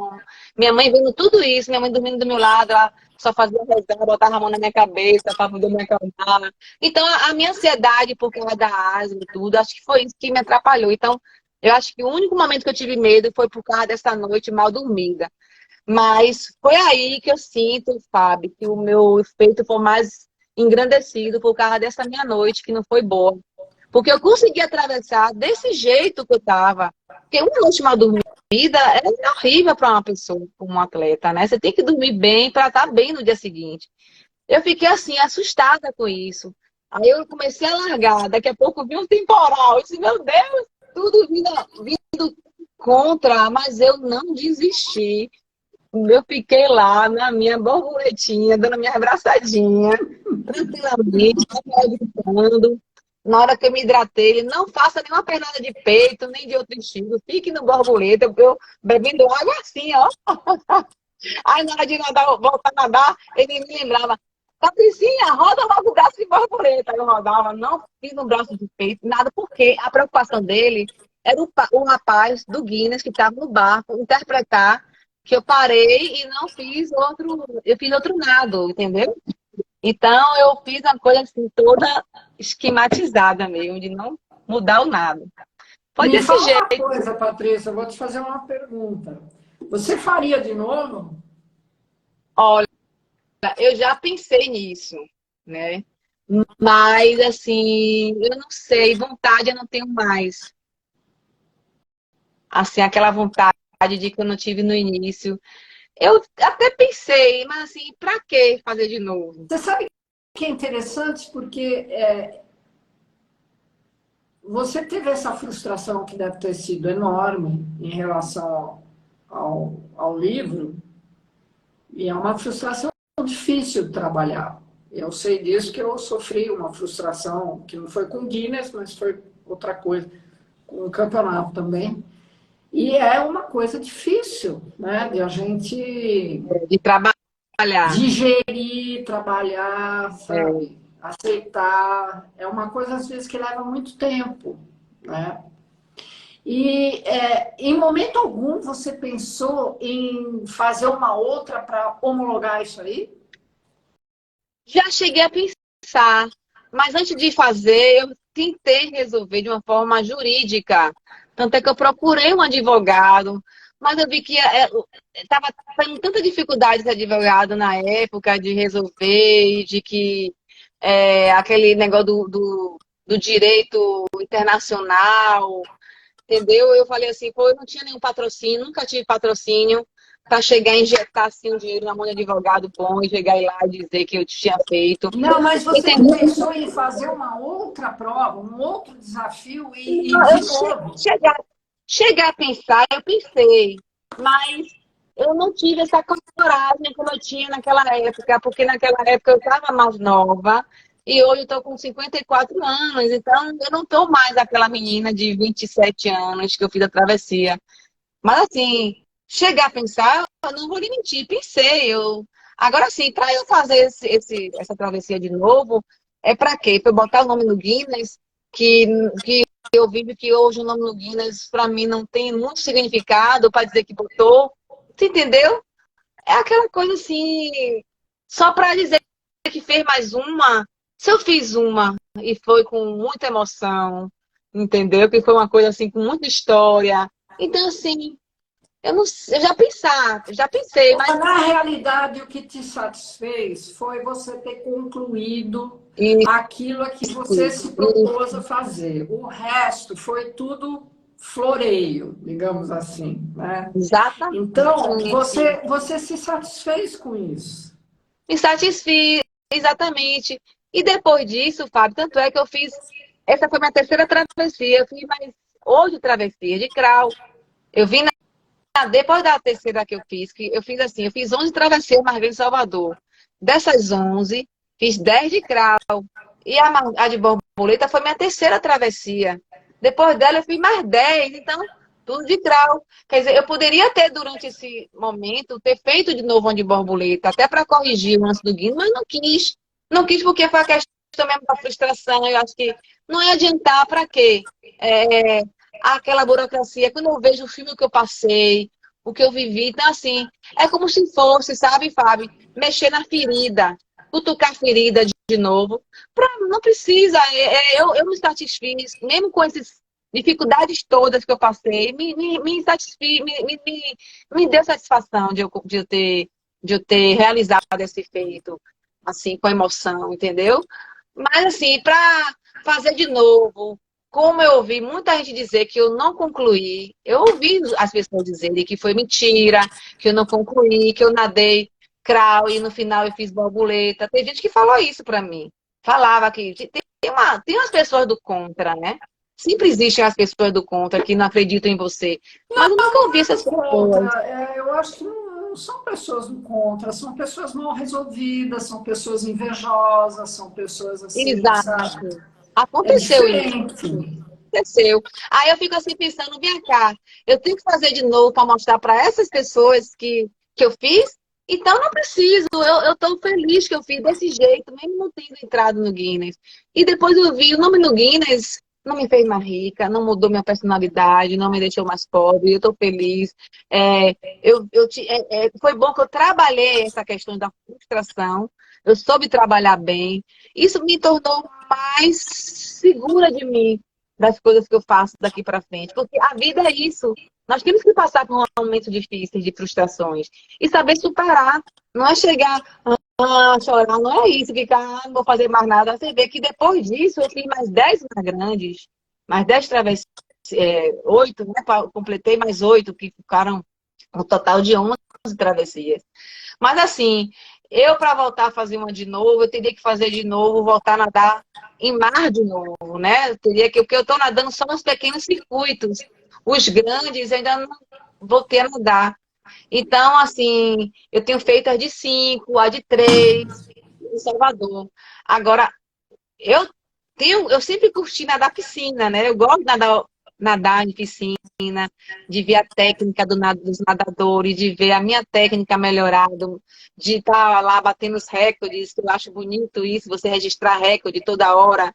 minha mãe vendo tudo isso, minha mãe dormindo do meu lado, ela só fazia rezar, botava a mão na minha cabeça para poder me acalmar. Então, a minha ansiedade por causa da asma e tudo, acho que foi isso que me atrapalhou. Então, eu acho que o único momento que eu tive medo foi por causa dessa noite mal dormida. Mas foi aí que eu sinto, Fábio, que o meu efeito foi mais engrandecido por causa dessa minha noite, que não foi boa. Porque eu consegui atravessar desse jeito que eu estava. Porque uma noite mal dormida é horrível para uma pessoa, para um atleta, né? Você tem que dormir bem para estar bem no dia seguinte. Eu fiquei assim, assustada com isso. Aí eu comecei a largar. Daqui a pouco vi um temporal. Eu disse, meu Deus, tudo vindo contra, mas eu não desisti. Eu fiquei lá na minha borboletinha, dando minha abraçadinha, tranquilamente, gritando. Na hora que eu me hidratei, ele não faça nenhuma pernada de peito, nem de outro estilo. Fique no borboleta, eu bebendo água assim, ó. Aí na hora de nadar, voltar a nadar, ele me lembrava, Patricinha, roda logo o braço de borboleta. Aí eu rodava, não fiz no braço de peito, nada, porque a preocupação dele era o rapaz do Guinness que estava no barco interpretar que eu parei e não fiz outro, eu fiz outro nado, entendeu? Então eu fiz uma coisa assim, toda esquematizada mesmo, de não mudar o nado. Foi Me desse fala uma jeito. coisa, Patrícia, eu vou te fazer uma pergunta. Você faria de novo? Olha, eu já pensei nisso, né? Mas, assim, eu não sei, vontade eu não tenho mais. Assim, aquela vontade de que eu não tive no início. Eu até pensei, mas assim, pra que fazer de novo? Você sabe que é interessante porque você teve essa frustração que deve ter sido enorme em relação ao livro, e é uma frustração difícil de trabalhar. Eu sei disso que eu sofri uma frustração que não foi com Guinness, mas foi outra coisa, com o campeonato também. E é uma coisa difícil, né, de a gente De trabalhar. digerir, trabalhar, É. sabe? Aceitar. É uma coisa, às vezes, que leva muito tempo, né? E em momento algum você pensou em fazer uma outra para homologar isso aí? Já cheguei a pensar, mas antes de fazer, eu tentei resolver de uma forma jurídica. Tanto é que eu procurei um advogado, mas eu vi que estava tendo tanta dificuldade esse advogado na época de resolver, e de que aquele negócio do direito internacional, entendeu? Eu falei assim, pô, eu não tinha nenhum patrocínio, nunca tive patrocínio para chegar a injetar assim um dinheiro na mão de advogado bom e chegar lá e dizer que eu tinha feito. Não, mas você não Entendeu? pensou em fazer uma outra prova, um outro desafio e Não, de novo? chegar a pensar, eu pensei, mas eu não tive essa coragem como eu tinha naquela época, porque naquela época eu estava mais nova e hoje eu estou com 54 anos, então eu não estou mais aquela menina de 27 anos que eu fiz a travessia. Mas assim, chegar a pensar, eu não vou lhe mentir, pensei. Agora sim, para eu fazer essa travessia de novo, é para quê? Para eu botar o nome no Guinness, que eu vi que hoje o nome no Guinness, para mim, não tem muito significado para dizer que botou. Você entendeu? É aquela coisa assim, só para dizer que fez mais uma. Se eu fiz uma e foi com muita emoção, entendeu? Que foi uma coisa assim com muita história. Então, assim, eu não, eu já pensei, mas Na realidade, o que te satisfez foi você ter concluído isso, aquilo a que você se propôs a fazer. O resto foi tudo floreio, digamos assim, né? Então, exatamente. você se satisfez com isso. Me satisfiz, exatamente. E depois disso, Fábio, tanto é que eu fiz. Essa foi minha terceira travessia. Eu fiz mais 8 travessias de crawl. Eu vim depois da terceira que eu fiz, que eu fiz assim, eu fiz 11 travessias Margarida de Salvador. Dessas 11, fiz 10 de crawl. E a de borboleta foi minha terceira travessia. Depois dela, eu fiz mais 10. Então, tudo de crawl. Quer dizer, eu poderia ter, durante esse momento, ter feito de novo uma de borboleta, até para corrigir o lance do Guinness, mas não quis. Não quis porque foi a questão mesmo da frustração. Eu acho que não ia adiantar para quê? É, aquela burocracia. Quando eu vejo o filme que eu passei, o que eu vivi, então, assim, é como se fosse, sabe, Fábio, mexer na ferida, cutucar a ferida de novo. Não precisa, eu me satisfiz, mesmo com esses dificuldades todas que eu passei, me deu satisfação de eu ter realizado esse feito, assim, com emoção, entendeu? Mas, assim, para fazer de novo, como eu ouvi muita gente dizer que eu não concluí, eu ouvi as pessoas dizerem que foi mentira, que eu não concluí, que eu nadei crawl e no final eu fiz borboleta. Tem gente que falou isso para mim. Falava que tem umas pessoas do contra, né? Sempre existem as pessoas do contra que não acreditam em você. Mas eu nunca ouvi essas pessoas. Contra, eu acho que não são pessoas do contra, são pessoas mal resolvidas, são pessoas invejosas, são pessoas assim, sabe? Exato. É Aconteceu isso. diferente. Aconteceu. Aí eu fico assim pensando, vem cá, eu tenho que fazer de novo para mostrar para essas pessoas que eu fiz? Então não preciso, eu estou feliz que eu fiz desse jeito, mesmo não tendo entrado no Guinness. E depois eu vi o nome no Guinness, não me fez mais rica, não mudou minha personalidade, não me deixou mais pobre, eu estou feliz. Foi bom que eu trabalhei essa questão da frustração, eu soube trabalhar bem, isso me tornou mais segura de mim, das coisas que eu faço daqui para frente. Porque a vida é isso. Nós temos que passar por momentos difíceis, de frustrações. E saber superar. Não é chegar chorar, não é isso, ficar, não vou fazer mais nada. Você vê que depois disso eu fiz mais 10 mais grandes, mais 10 travessias, 8, né? Completei mais 8, que ficaram um total de 11 travessias. Mas assim, eu para voltar a fazer uma de novo, eu teria que fazer de novo, voltar a nadar em mar de novo, né? Eu teria que, o que eu estou nadando são os pequenos circuitos. Os grandes ainda não voltei a nadar. Então, assim, eu tenho feito as de 5, a de 3 em Salvador. Agora, eu sempre curti nadar piscina, né? Eu gosto de nadar em piscina, de ver a técnica dos nadadores, de ver a minha técnica melhorada, de estar lá batendo os recordes, que eu acho bonito isso, você registrar recorde toda hora,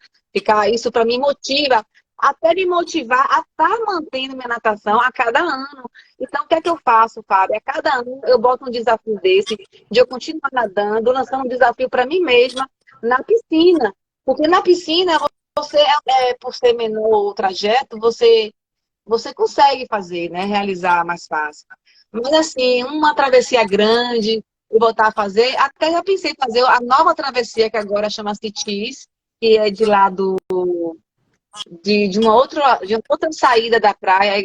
isso para mim motiva, até me motivar a estar mantendo minha natação a cada ano. Então, o que é que eu faço, Fábio? A cada ano eu boto um desafio desse, de eu continuar nadando, lançando um desafio para mim mesma na piscina. Porque na piscina, você, por ser menor o trajeto, você consegue fazer, né? Realizar mais fácil. Mas assim, uma travessia grande, eu voltar a fazer, até já pensei em fazer a nova travessia que agora chama-se Tis, que é de lá de uma outra saída da praia,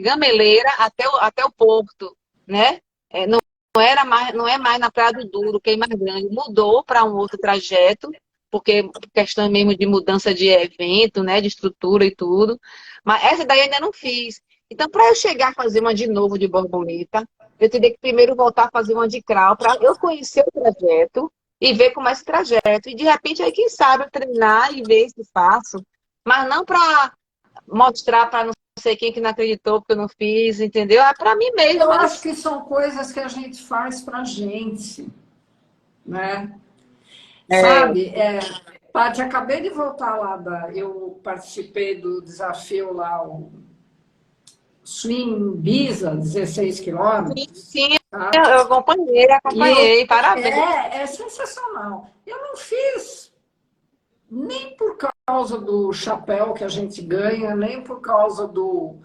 Gameleira até o Porto, né? Não é mais na Praia do Duro, que é mais grande, mudou para um outro trajeto, porque questão mesmo de mudança de evento, né, de estrutura e tudo. Mas essa daí eu ainda não fiz. Então, para eu chegar a fazer uma de novo de borboleta, eu teria que primeiro voltar a fazer uma de crawl, para eu conhecer o trajeto e ver como é esse trajeto. E de repente, aí, quem sabe, eu treinar e ver se faço. Mas não para mostrar para não sei quem que não acreditou porque eu não fiz, entendeu? É para mim mesmo. Eu acho Mas que são coisas que a gente faz pra gente, né? é, Sabe? Paty, acabei de voltar lá eu participei do desafio lá, o Swim Biza, 16 quilômetros, sim, tá? eu E eu, acompanhei, parabéns. é sensacional. Eu não fiz nem por causa do chapéu que a gente ganha, nem por causa do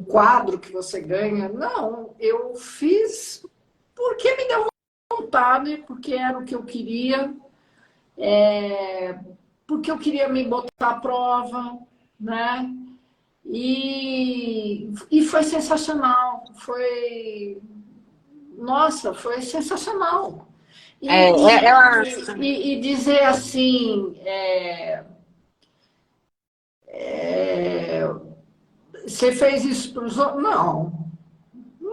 quadro que você ganha. Não, eu fiz porque me deu vontade, porque era o que eu queria, porque eu queria me botar à prova, né? E foi sensacional, nossa, foi sensacional. É, E, é uma... e dizer assim, você fez isso para os outros? Não,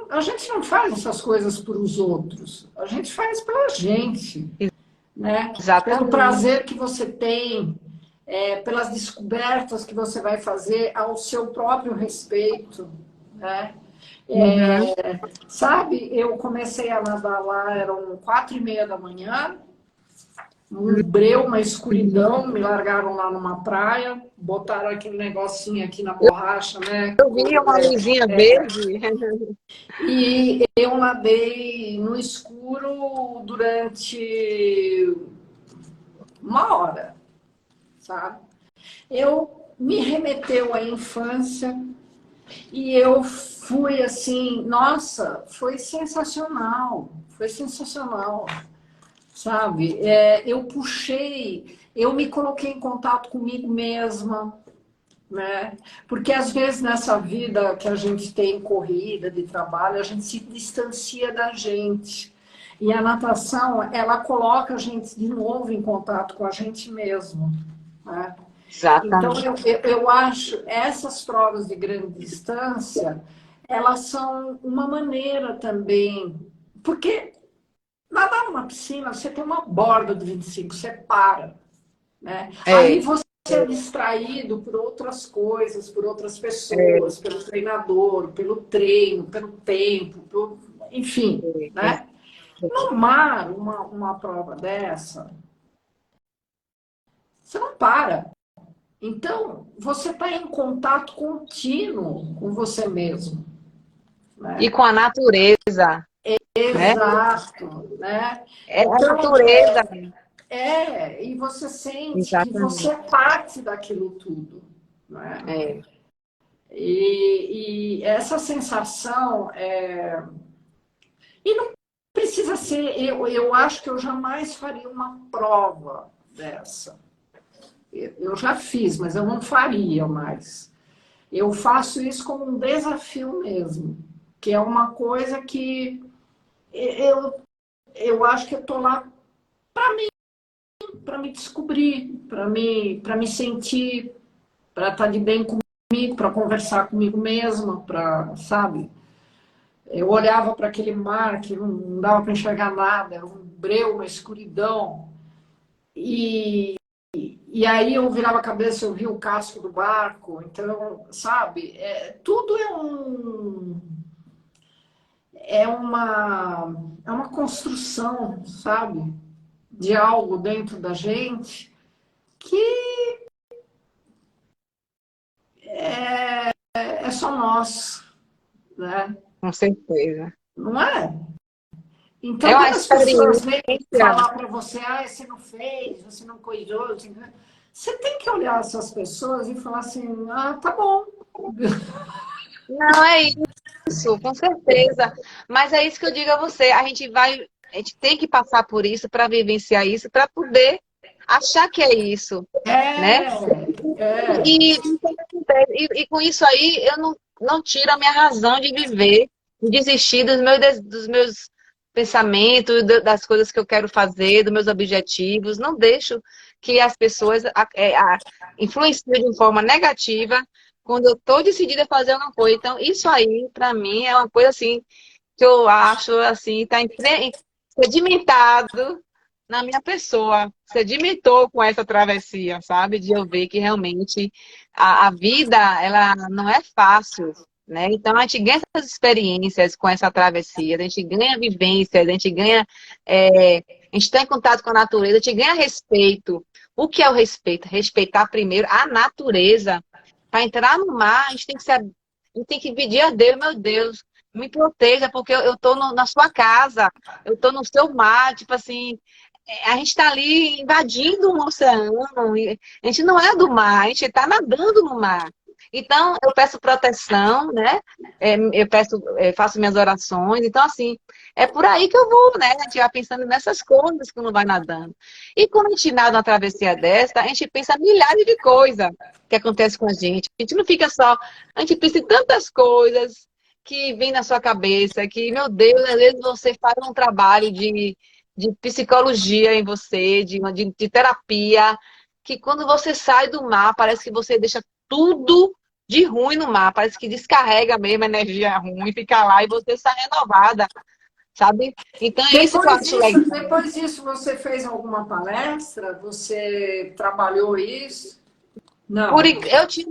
a gente não faz essas coisas para os outros, a gente faz pela gente, né? Pelo Exatamente. prazer que você tem, pelas descobertas que você vai fazer ao seu próprio respeito, né? Uhum. Sabe, eu comecei a nadar lá, eram 4:30 da manhã, um breu, uma escuridão, me largaram lá numa praia, botaram aquele negocinho aqui na borracha, né? Eu vi uma luzinha verde. E eu nadei no escuro durante 1 hora, sabe? Eu me remeteu à infância e eu fui assim, nossa, foi sensacional, sabe? Eu puxei, eu me coloquei em contato comigo mesma, né? Porque às vezes nessa vida que a gente tem corrida de trabalho, a gente se distancia da gente. E a natação, ela coloca a gente de novo em contato com a gente mesmo, né? Então, Exatamente. eu acho essas provas de grande distância, elas são uma maneira também, porque nadar numa piscina, você tem uma borda de 25, você para, né? Aí É, você é distraído por outras coisas, por outras é, pessoas, pelo treinador, pelo treino, pelo tempo, enfim, é, né? No mar, uma prova dessa, você não para. Então, você está em contato contínuo com você mesmo, e né? com a natureza, né? Exato, né? É a Então, natureza. e você sente que você Exatamente. é parte daquilo tudo, né? É. E essa sensação e não precisa ser, eu acho que eu jamais faria uma prova dessa. Eu já fiz, mas eu não faria mais. Eu faço isso como um desafio mesmo, que é uma coisa que eu, eu acho que eu estou lá para me descobrir, para me sentir, para estar de bem comigo, para conversar comigo mesma, para, sabe? Eu olhava para aquele mar que não dava para enxergar nada, era um breu, uma escuridão. E, e aí eu virava a cabeça, eu via o casco do barco. Então, sabe, tudo é é uma construção, sabe, de algo dentro da gente que é só nós, né? Com certeza. Não é? É Então, uma quando as pessoas experiência. vêm falar para você, você não fez, você não coisou, você tem que olhar essas pessoas e falar assim, tá bom. Não é isso, com certeza. Mas é isso que eu digo a você. A gente tem que passar por isso para vivenciar isso, para poder achar que é isso, né? É, é. E, e com isso aí, eu não tiro a minha razão de viver, de desistir dos meus pensamentos, das coisas que eu quero fazer, dos meus objetivos. Não deixo que as pessoas influenciem de forma negativa quando eu estou decidida a fazer alguma coisa. Então, isso aí, para mim, é uma coisa assim que eu acho assim, está sedimentado na minha pessoa, sedimentou com essa travessia, sabe? De eu ver que realmente a vida, ela não é fácil, né? Então a gente ganha essas experiências com essa travessia, a gente ganha vivências, a gente ganha, a gente está em contato com a natureza, a gente ganha respeito. O que é o respeito? Respeitar primeiro a natureza. Para entrar no mar, a gente tem que a gente tem que pedir a Deus, meu Deus, me proteja, porque eu estou na sua casa, eu estou no seu mar, tipo assim, a gente está ali invadindo um oceano, e a gente não é do mar, a gente está nadando no mar. Então, eu peço proteção, né? Faço minhas orações. Então, assim, é por aí que eu vou, né? A gente vai pensando nessas coisas quando vai nadando. E quando a gente nada uma travessia dessa, a gente pensa milhares de coisas que acontecem com a gente. A gente não fica só, a gente pensa em tantas coisas que vem na sua cabeça, que, meu Deus, às vezes você faz um trabalho de psicologia em você, de terapia, que quando você sai do mar, parece que você deixa tudo de ruim no mar, parece que descarrega mesmo a energia ruim, fica lá e você sai renovada, sabe? Então é isso que eu acho legal. Depois disso, você fez alguma palestra? Você trabalhou isso? Não. Eu tinha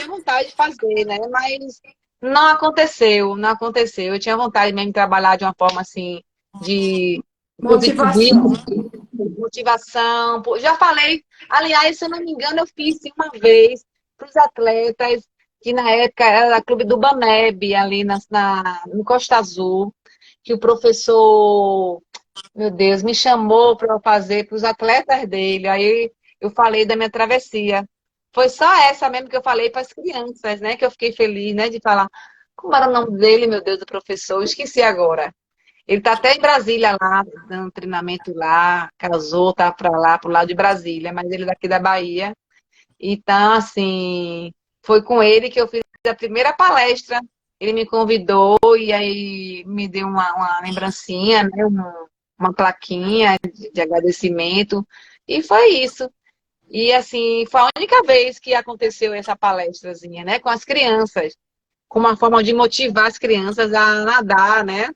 vontade de fazer, né? Mas não aconteceu, não aconteceu. Eu tinha vontade mesmo de trabalhar de uma forma assim, de Motivação. positivismo, motivação. Já falei, aliás, se eu não me engano, eu fiz sim, uma vez para os atletas, que na época era a Clube do Baneb, ali no Costa Azul, que o professor, meu Deus, me chamou para eu fazer para os atletas dele. Aí eu falei da minha travessia. Foi só essa mesmo que eu falei para as crianças, né? Que eu fiquei feliz, né? De falar. Como era o nome dele, meu Deus, do professor? Eu esqueci agora. Ele está até em Brasília lá, dando treinamento lá, casou, tá para lá, pro lado de Brasília, mas ele é daqui da Bahia. Então, assim, foi com ele que eu fiz a primeira palestra. Ele me convidou e aí me deu uma lembrancinha, né? Uma plaquinha de agradecimento. E foi isso. E, assim, foi a única vez que aconteceu essa palestrazinha, né? Com as crianças. Com uma forma de motivar as crianças a nadar, né?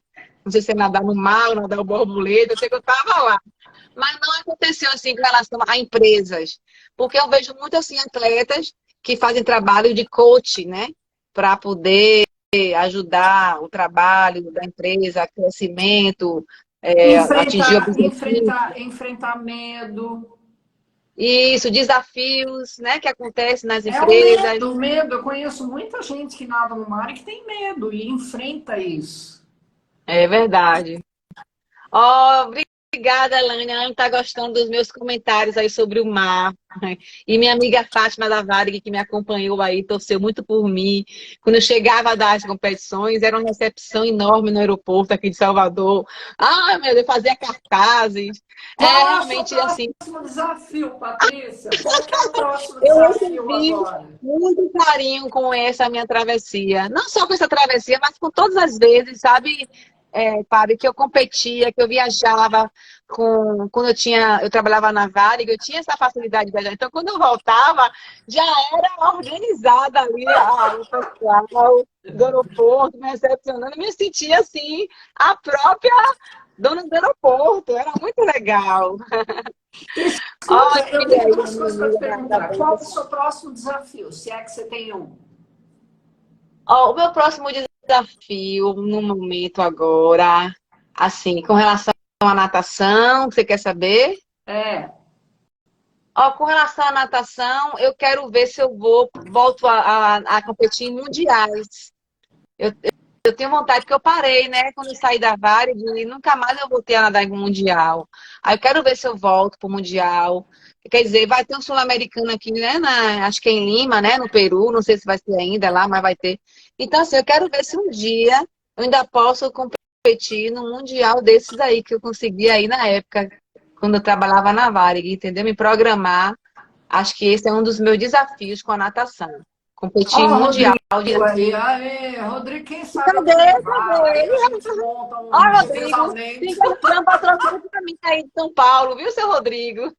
Não sei se é nadar no mar, ou nadar o borboleta, eu sei que eu estava lá. Mas não aconteceu assim com relação a empresas, porque eu vejo muito assim atletas que fazem trabalho de coach, né, para poder ajudar o trabalho da empresa, crescimento, atingir objetivos. Enfrentar medo. Isso, desafios, né, que acontecem nas É o empresas. medo, o medo. Eu conheço muita gente que nada no mar e que tem medo e enfrenta isso. É verdade. Ó, obrigada, Alane. A Alane está gostando dos meus comentários aí sobre o mar. E minha amiga Fátima da Varig, que me acompanhou aí, torceu muito por mim. Quando eu chegava das competições, era uma recepção enorme no aeroporto aqui de Salvador. Ai, meu Deus, fazia cartazes. É Qual é o seu realmente assim. próximo desafio, Patrícia? Qual que é o próximo Eu desafio recebi agora? muito carinho com essa minha travessia. Não só com essa travessia, mas com todas as vezes, sabe, Fábio, que eu competia, que eu viajava quando eu trabalhava na Varig, eu tinha essa facilidade de viajar. Então, quando eu voltava, já era organizada ali o pessoal do aeroporto, me recepcionando, eu me sentia assim, a própria dona do aeroporto. Era muito legal. Escuta, Olha eu tenho aí, duas coisas para te perguntar. Qual é o parabéns. seu próximo desafio, se é que você tem um? Ó, o meu próximo desafio no momento agora, assim, com relação à natação, você quer saber? É. Ó, com relação à natação, eu quero ver se eu volto a competir em mundiais. Eu tenho vontade, porque eu parei, né? Quando eu saí da Varig, e nunca mais eu voltei a nadar em um mundial. Aí eu quero ver se eu volto para o mundial. Quer dizer, vai ter um sul-americano aqui, né? Acho que é em Lima, né? No Peru. Não sei se vai ser ainda lá, mas vai ter. Então, assim, eu quero ver se um dia eu ainda posso competir num mundial desses aí que eu consegui aí na época, quando eu trabalhava na Varig, entendeu? Me programar. Acho que esse é um dos meus desafios com a natação. Competir em Ó, o mundial Rodrigo de. aí. Aê, Rodrigo, quem sabe eu Cadê? te levar. Aí a Cadê? gente monta Ó, um Rodrigo, casamento. tem que arrumar um patrocínio para mim aí de São Paulo, viu, seu Rodrigo?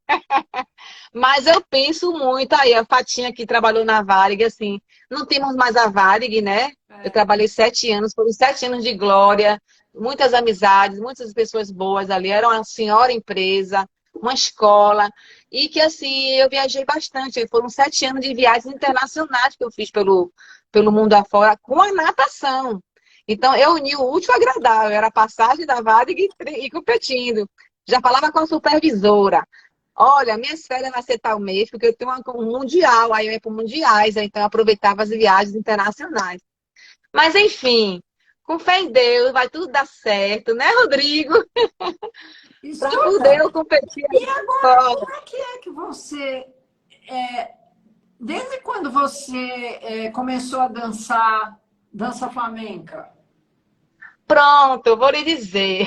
Mas eu penso muito aí, a Fatinha que trabalhou na Varig, assim, não temos mais a Varig, né? Eu É. trabalhei 7 anos, foram 7 anos de glória, muitas amizades, muitas pessoas boas ali, era uma senhora empresa, uma escola, e que assim, eu viajei bastante, foram 7 anos de viagens internacionais que eu fiz pelo mundo afora, com a natação. Então, eu uni o útil ao agradável, era a passagem da Varig e competindo. Já falava com a supervisora. Olha, minhas férias vai ser tal mês, porque eu tenho um mundial, aí eu ia para mundiais, aí então eu aproveitava as viagens internacionais. Mas, enfim, com fé em Deus, vai tudo dar certo, né, Rodrigo? Para poder Escuta, eu competir e aí agora, fora. como é que você. Desde quando você começou a dançar dança flamenca? Pronto, eu vou lhe dizer.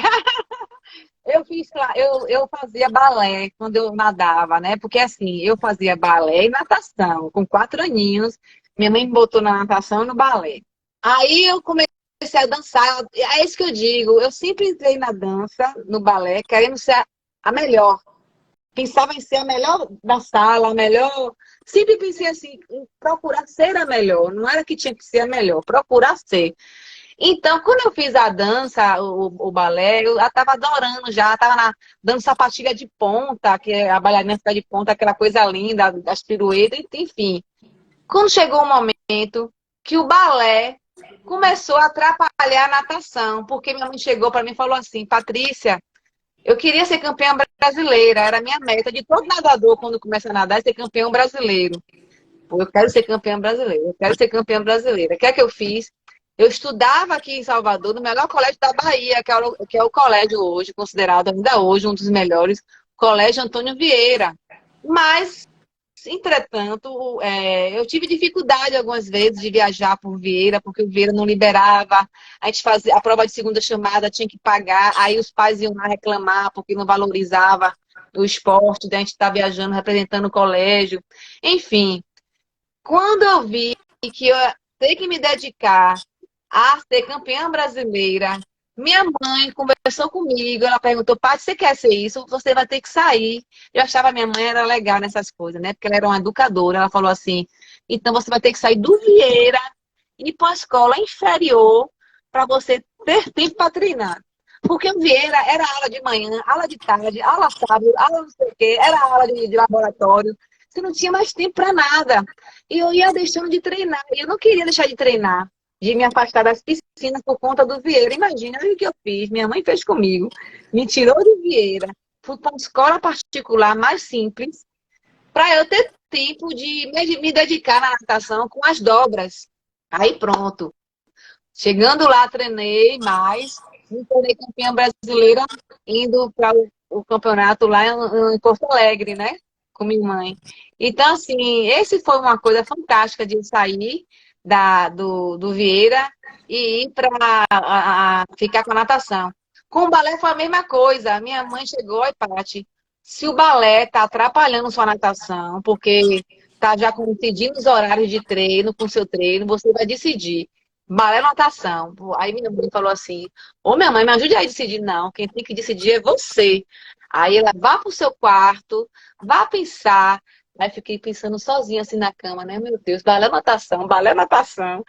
Eu fazia balé quando eu nadava, né? Porque assim, eu fazia balé e natação. Com 4 aninhos, minha mãe me botou na natação e no balé. Aí eu comecei a dançar. É isso que eu digo. Eu sempre entrei na dança, no balé, querendo ser a melhor. Pensava em ser a melhor da sala, a melhor. Sempre pensei assim, em procurar ser a melhor. Não era que tinha que ser a melhor, procurar ser. Então, quando eu fiz a dança, o balé, eu estava adorando já, estava dando sapatilha de ponta, que é a bailarina fica de ponta, aquela coisa linda, das piruetas, enfim. Quando chegou o momento que o balé começou a atrapalhar a natação, porque minha mãe chegou para mim e falou assim, Patrícia, eu queria ser campeã brasileira, era a minha meta de todo nadador quando começa a nadar, é ser campeão brasileiro. Pô, eu quero ser campeã brasileira, eu quero ser campeã brasileira. O que é que eu fiz? Eu estudava aqui em Salvador, no melhor colégio da Bahia, que é o colégio hoje, considerado ainda hoje um dos melhores, Colégio Antônio Vieira. Mas entretanto, eu tive dificuldade algumas vezes de viajar por Vieira, porque o Vieira não liberava. A gente fazia a prova de segunda chamada, tinha que pagar, aí os pais iam lá reclamar porque não valorizava o esporte, da gente estar viajando, representando o colégio. Enfim, quando eu vi que eu ia ter que me dedicar a ser campeã brasileira, minha mãe conversou comigo, ela perguntou, Paty, você quer ser isso? Você vai ter que sair. Eu achava que minha mãe era legal nessas coisas, né? Porque ela era uma educadora. Ela falou assim, então você vai ter que sair do Vieira e ir para a escola inferior para você ter tempo para treinar. Porque o Vieira era aula de manhã, aula de tarde, aula sábado, aula não sei o quê, era aula de laboratório. Você não tinha mais tempo para nada. E eu ia deixando de treinar. E eu não queria deixar de treinar, de me afastar das piscinas por conta do Vieira. Imagina o que eu fiz. Minha mãe fez comigo. Me tirou do Vieira. Fui para uma escola particular mais simples, para eu ter tempo de me dedicar na natação com as dobras. Aí pronto. Chegando lá, treinei mais. Me tornei campeã brasileira, indo para o campeonato lá em Porto Alegre, né? Com minha mãe. Então, assim, esse foi uma coisa fantástica de sair do Vieira e ir para ficar com a natação. Com o balé foi a mesma coisa. Minha mãe chegou e Paty, se o balé está atrapalhando sua natação, porque está já coincidindo os horários de treino com o seu treino, você vai decidir. Balé ou natação. Aí minha mãe falou assim, ô minha mãe, me ajude aí a decidir. Não, quem tem que decidir é você. Aí ela vá para o seu quarto, vá pensar. Aí fiquei pensando sozinha assim na cama, né? Meu Deus, balé natação, balé natação.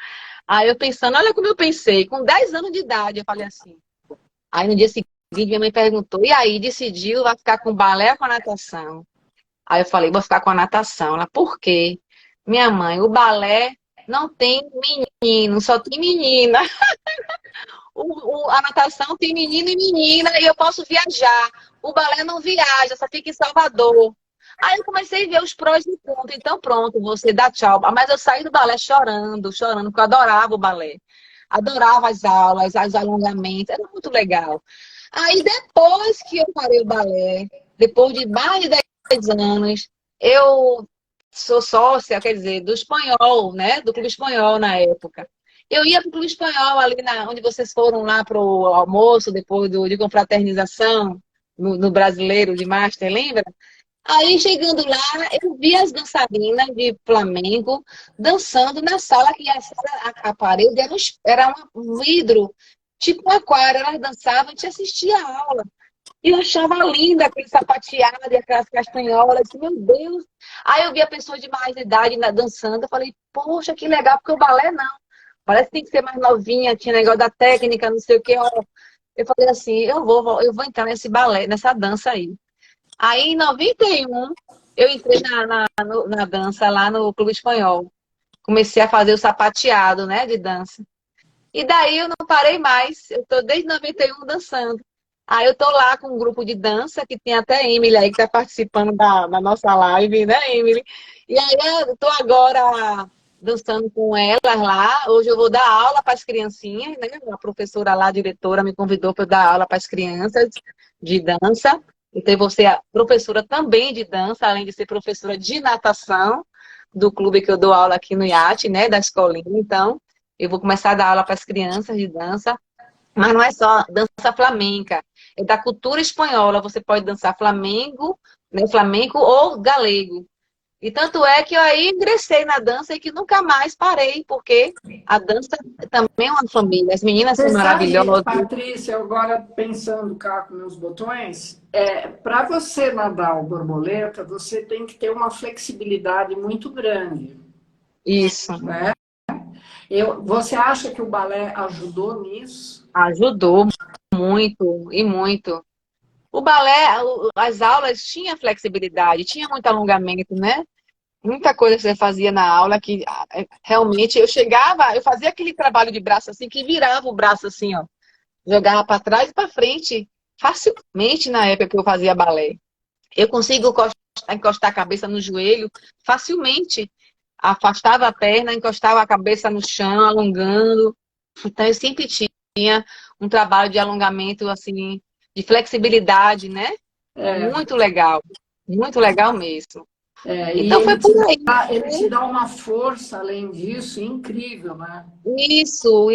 Aí eu pensando, olha como eu pensei, com 10 anos de idade, eu falei assim. Aí no dia seguinte, minha mãe perguntou, e aí, decidiu, vai ficar com balé ou com a natação? Aí eu falei, vou ficar com a natação. Ela, por quê? Minha mãe, o balé não tem menino, só tem menina. A natação tem menino e menina e eu posso viajar. O balé não viaja, só fica em Salvador. Aí eu comecei a ver os prós e contras. Então pronto, você dá tchau. Mas eu saí do balé chorando, chorando, porque eu adorava o balé. Adorava as aulas, os alongamentos, era muito legal. Aí depois que eu parei o balé, depois de mais de 10 anos, eu sou sócia, quer dizer, do espanhol, né? Do Clube Espanhol na época. Eu ia para o Clube Espanhol, ali onde vocês foram lá para o almoço, depois de confraternização, no Brasileiro de Master, lembra? Aí, chegando lá, eu vi as dançarinas de Flamengo dançando na sala, que a parede era um vidro, tipo um aquário. Elas dançavam, a gente assistia a aula. E eu achava linda aquele sapateado e aquelas castanholas. Disse, meu Deus. Aí eu vi a pessoa de mais idade dançando. Eu falei, poxa, que legal, porque o balé não. Parece que tem que ser mais novinha, tinha negócio da técnica, não sei o quê. Eu falei assim, eu vou entrar nesse balé, nessa dança aí. Aí, em 91, eu entrei na dança lá no Clube Espanhol. Comecei a fazer o sapateado, né, de dança. E daí eu não parei mais. Eu tô desde 91 dançando. Aí eu tô lá com um grupo de dança, que tem até a Emily aí que tá participando da nossa live, né, Emily? E aí eu tô agora dançando com elas lá. Hoje eu vou dar aula para as criancinhas, né? A professora lá, a diretora, me convidou para eu dar aula para as crianças de dança. Então, você é professora também de dança, além de ser professora de natação do clube que eu dou aula aqui no IAT, né, da escolinha. Então, eu vou começar a dar aula para as crianças de dança, mas não é só dança flamenca, é da cultura espanhola. Você pode dançar flamengo, né, flamenco ou galego. E tanto é que eu aí ingressei na dança e que nunca mais parei, porque a dança também é uma família. As meninas Você são sabe, maravilhosas. Patrícia, agora pensando cá com meus botões, para você nadar o borboleta, você tem que ter uma flexibilidade muito grande, Isso. né? Você acha que o balé ajudou nisso? Ajudou muito e muito. O balé, as aulas tinha flexibilidade, tinha muito alongamento, né? Muita coisa que você fazia na aula que realmente eu chegava, eu fazia aquele trabalho de braço assim, que virava o braço assim, ó. Jogava para trás e para frente, facilmente na época que eu fazia balé. Eu consigo encostar a cabeça no joelho facilmente. Afastava a perna, encostava a cabeça no chão, alongando. Então eu sempre tinha um trabalho de alongamento assim, de flexibilidade, né? É, Muito legal mesmo. E Então foi por aí. ele te dá uma força, além disso, incrível, né? Isso,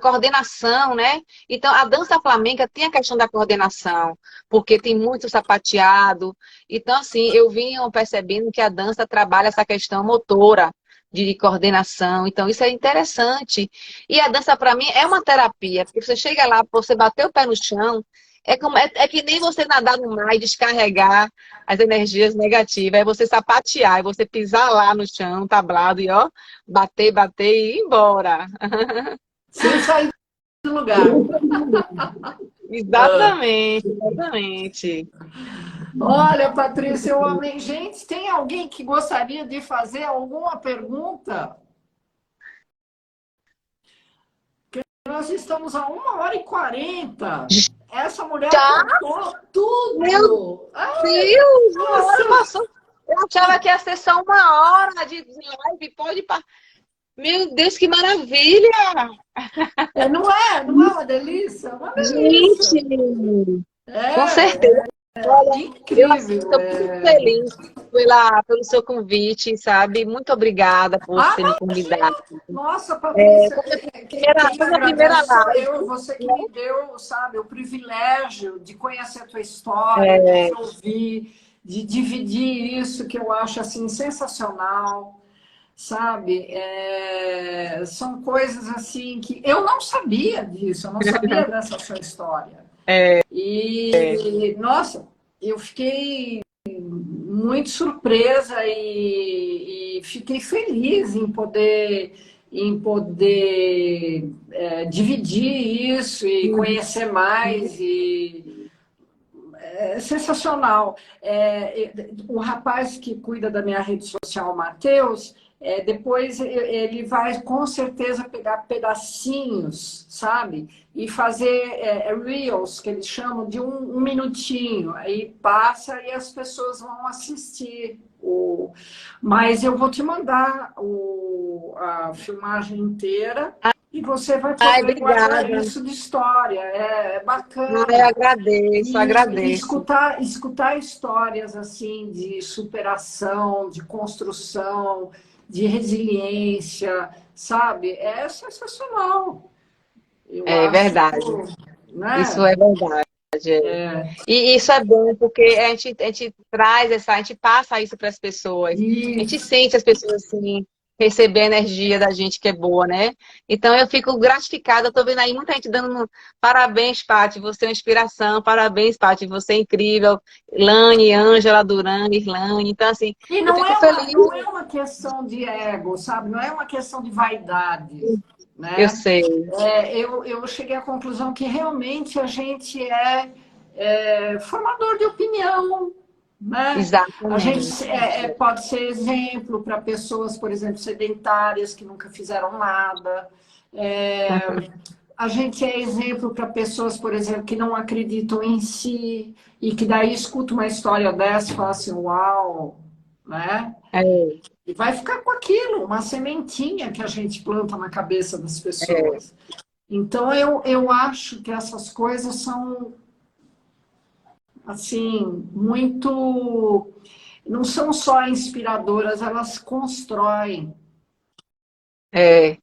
coordenação, né? Então, a dança flamenca tem a questão da coordenação, porque tem muito sapateado. Então, assim, eu vinha percebendo que a dança trabalha essa questão motora, de coordenação. Então, isso é interessante. E a dança, para mim, é uma terapia, porque você chega lá, você bater o pé no chão, é que nem você nadar no mar e descarregar as energias negativas. É você sapatear, é você pisar lá no chão, tablado, e ó. Bater, bater e ir embora. Sem sair do lugar. Exatamente, exatamente. Olha, Patrícia, eu amei. Gente, tem alguém que gostaria de fazer alguma pergunta? Nós estamos a 1h40. Essa mulher Já? contou Meu tudo. Ai, Deus, uma hora nossa. passou. Eu achava que ia ser só uma hora de live, pode. Meu Deus, que maravilha! Não é uma delícia? É uma delícia. Gente, com certeza. É, Olha, eu assim, incrível. estou muito feliz pelo seu convite, sabe? Muito obrigada por Ah, você me convidar. nossa, Patrícia, quem Foi minha primeira agradece sou live. eu, você que me deu, sabe, o privilégio de conhecer a tua história, de É, te ouvir, de dividir isso que eu acho assim sensacional, sabe? São coisas assim que eu não sabia disso, eu não sabia dessa sua história. E, nossa, eu fiquei muito surpresa e fiquei feliz em poder dividir isso e conhecer mais e é sensacional. O rapaz que cuida da minha rede social, o Matheus, depois ele vai com certeza pegar pedacinhos, sabe? E fazer reels, que eles chamam de um minutinho. Aí passa e as pessoas vão assistir. Mas eu vou te mandar a filmagem inteira e você vai ai, poder guardar obrigada. isso de história. É Ai, bacana. agradeço, E agradeço. escutar histórias assim de superação, de construção, de resiliência, sabe? É sensacional. Eu É acho, verdade. Isso né? é verdade. E isso é bom porque a gente traz a gente passa isso para as pessoas. A gente Isso. sente as pessoas assim, receber a energia da gente que é boa, né? Então eu fico gratificada, eu tô vendo aí muita gente dando parabéns, Paty, você é uma inspiração, parabéns, Paty, você é incrível. Lane, Ângela, Duran, Irlane. Então, assim, E eu não fico é feliz, uma questão de ego, sabe? Não é uma questão de vaidade, eu né? sei. Eu cheguei à conclusão que realmente a gente é formador de opinião, né? A gente Exatamente. pode ser exemplo para pessoas, por exemplo, sedentárias que nunca fizeram nada. É, a gente é exemplo para pessoas, por exemplo, que não acreditam em si e que daí escuta uma história dessa e fala assim, uau, né? É, E vai ficar com aquilo, uma sementinha que a gente planta na cabeça das é, pessoas. Então, eu acho que essas coisas são, assim, muito. Não são só inspiradoras, elas constroem,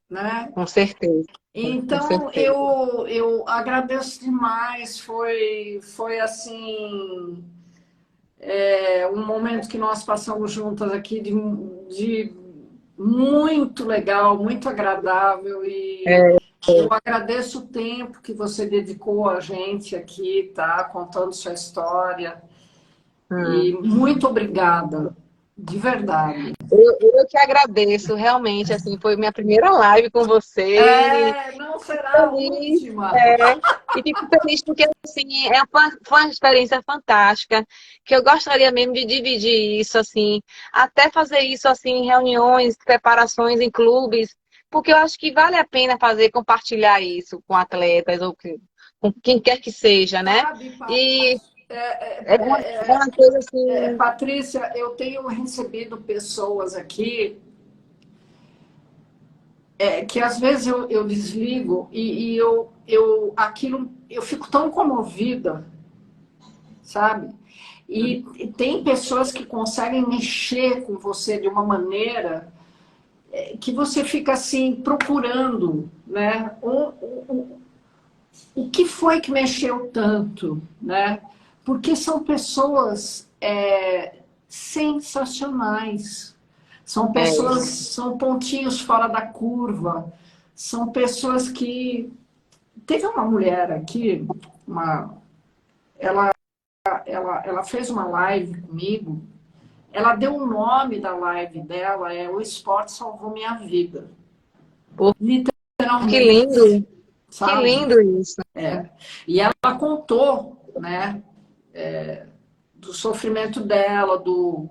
né? com certeza, com Então, certeza. eu agradeço demais. Foi assim, um momento que nós passamos juntas aqui de muito legal, muito agradável. E É, eu agradeço o tempo que você dedicou a gente aqui, tá? Contando sua história. E hum. muito obrigada, de verdade. Eu que agradeço, realmente, assim, foi minha primeira live com você e Não será a feliz, última. é, e fico feliz porque, assim, foi uma experiência fantástica, que eu gostaria mesmo de dividir isso, assim, até fazer isso, assim, em reuniões, preparações em clubes, porque eu acho que vale a pena fazer, compartilhar isso com atletas ou com quem quer que seja, né? Sabe, E é uma coisa, assim, Patrícia, eu tenho recebido pessoas aqui que às vezes eu desligo aquilo, eu fico tão comovida, sabe? E tem pessoas que conseguem mexer com você de uma maneira que você fica assim procurando, né? O que foi que mexeu tanto, né? Porque são pessoas sensacionais, são É, pessoas, são pontinhos fora da curva, são pessoas que... Teve uma mulher aqui, ela fez uma live comigo, ela deu o nome da live dela, O Esporte Salvou Minha Vida. pô, que Literalmente, lindo, que sabe? lindo isso. E ela contou, né, do sofrimento dela, do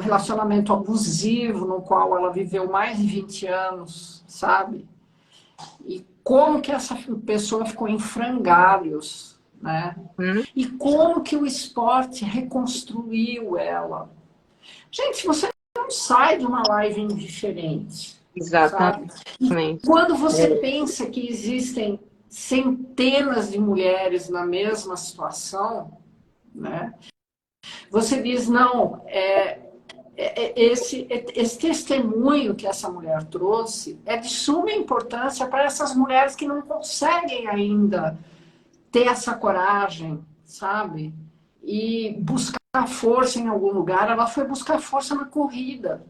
relacionamento abusivo no qual ela viveu mais de 20 anos, sabe? E como que essa pessoa ficou em frangalhos, né? Hum, E como que o esporte reconstruiu ela. Gente, você não sai de uma live indiferente, sabe? E exatamente. quando você É. pensa que existem centenas de mulheres na mesma situação, né? Você diz, não, esse testemunho que essa mulher trouxe é de suma importância para essas mulheres que não conseguem ainda ter essa coragem, sabe? E buscar força em algum lugar. Ela foi buscar força na corrida.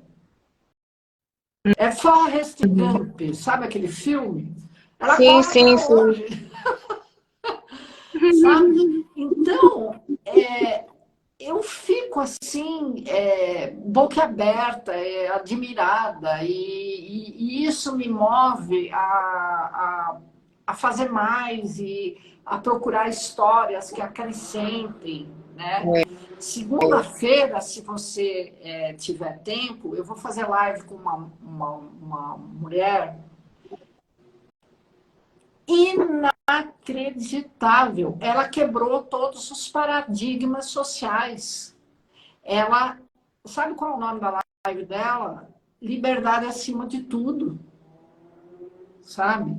É Forrest Uhum. Gump, sabe aquele filme? Ela Sim, corre sim, até sim. hoje, sabe? Então, eu fico assim, boquiaberta, admirada, e isso me move a fazer mais e a procurar histórias que acrescentem, né? Segunda-feira, se você tiver tempo, eu vou fazer live com uma mulher inacreditável. Ela quebrou todos os paradigmas sociais. Ela, sabe qual é o nome da live dela? Liberdade acima de tudo, sabe?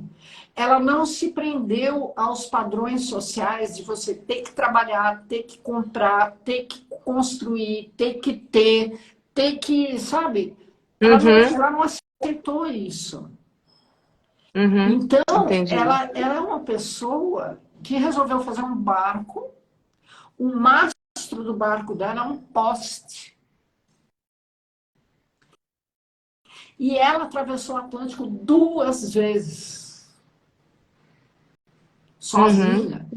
Ela não se prendeu aos padrões sociais de você ter que trabalhar, ter que comprar, ter que construir, ter que, sabe? Uhum, Ela não aceitou isso. uhum. Então, Entendi. ela é uma pessoa que resolveu fazer um barco, o mastro do barco dela é um poste. E ela atravessou o Atlântico 2 vezes, Uhum, sozinha.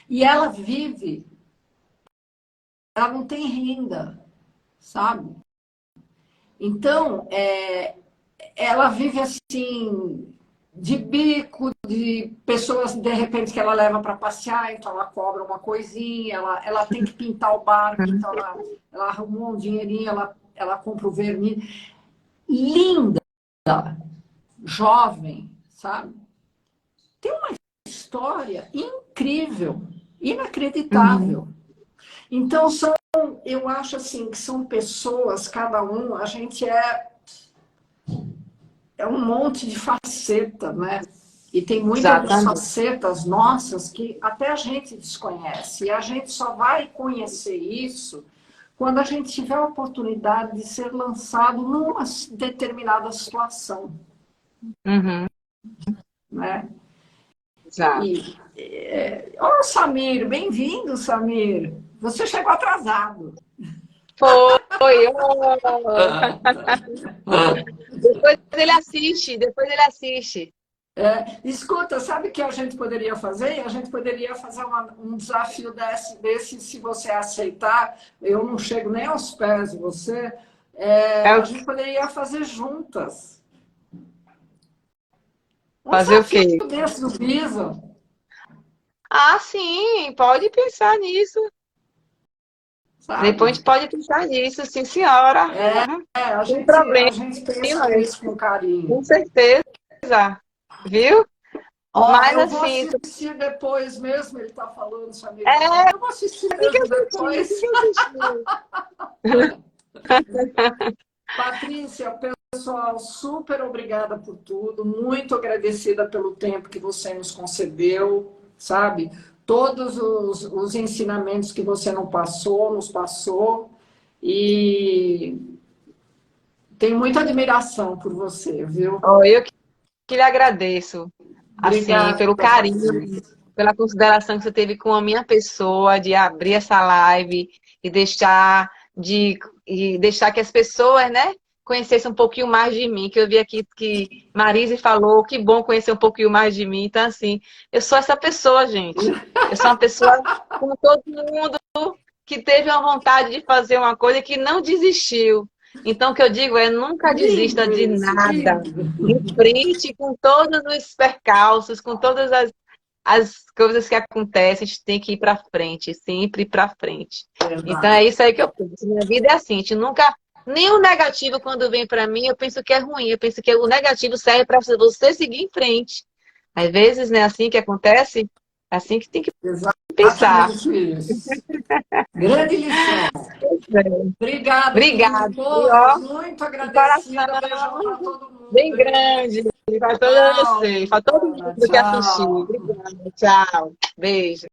E ela vive, ela não tem renda, sabe? Então, ela vive assim, de bico, de pessoas, de repente, que ela leva para passear, então ela cobra uma coisinha, ela tem que pintar o barco, uhum, então ela arrumou um dinheirinho, ela compra o verniz. Linda, jovem, sabe? Tem uma história incrível, uhum. inacreditável. Então, eu acho assim, que são pessoas, cada um, a gente é um monte de faceta, né? E tem muitas das Exatamente. facetas nossas que até a gente desconhece. E a gente só vai conhecer isso quando a gente tiver a oportunidade de ser lançado numa determinada situação, Uhum, né? exato. E, Ô, Samir, bem-vindo, Samir. Você chegou atrasado. Foi. Oh. Depois ele assiste, depois ele assiste. Escuta, sabe o que a gente poderia fazer? A gente poderia fazer um desafio desse, se você aceitar. Eu não chego nem aos pés de você. É A o gente poderia fazer juntas. Um fazer o desafio quê? desse do Bison, Ah, sim, pode pensar nisso. Depois a sabe? gente pode pensar nisso, sim, senhora. A Sem gente, problema, a gente pensa nisso com com carinho. certeza. Viu? Ó, Mas eu vou assim, assistir depois mesmo, ele está falando, Samir. é, Eu vou assistir tem que mesmo assistir, tem depois. que assistir. Patrícia, pessoal, super obrigada por tudo, muito agradecida pelo tempo que você nos concedeu, sabe? todos os ensinamentos que você nos passou, e tenho muita admiração por você, viu? Oh, eu que lhe agradeço, assim, Obrigada, pelo carinho, Patrícia. pela consideração que você teve com a minha pessoa, de abrir essa live e deixar que as pessoas, né, conhecessem um pouquinho mais de mim, que eu vi aqui que Marise falou, que bom conhecer um pouquinho mais de mim. Então, assim, eu sou essa pessoa, gente. Eu sou uma pessoa como todo mundo que teve a vontade de fazer uma coisa e que não desistiu. Então, o que eu digo é, nunca desista Lindo de isso, nada. lindo. Em frente, com todos os percalços, com todas as coisas que acontecem, a gente tem que ir para frente, sempre ir para frente. Então, Verdade. é isso aí que eu penso. Minha vida é assim, a gente nunca... Nem o negativo, quando vem para mim, eu penso que é ruim. Eu penso que o negativo serve para você seguir em frente. Às vezes, né, assim que acontece, é assim que tem que pensar. Exatamente isso. Grande lição. Obrigada, Obrigada. querido. E, Pô, ó, muito um agradecida. Beijão para coração todo mundo, bem hein? grande para todos Tchau, vocês, para todo Silvana. mundo que assistiu. Tchau. Obrigada. Tchau. Beijo.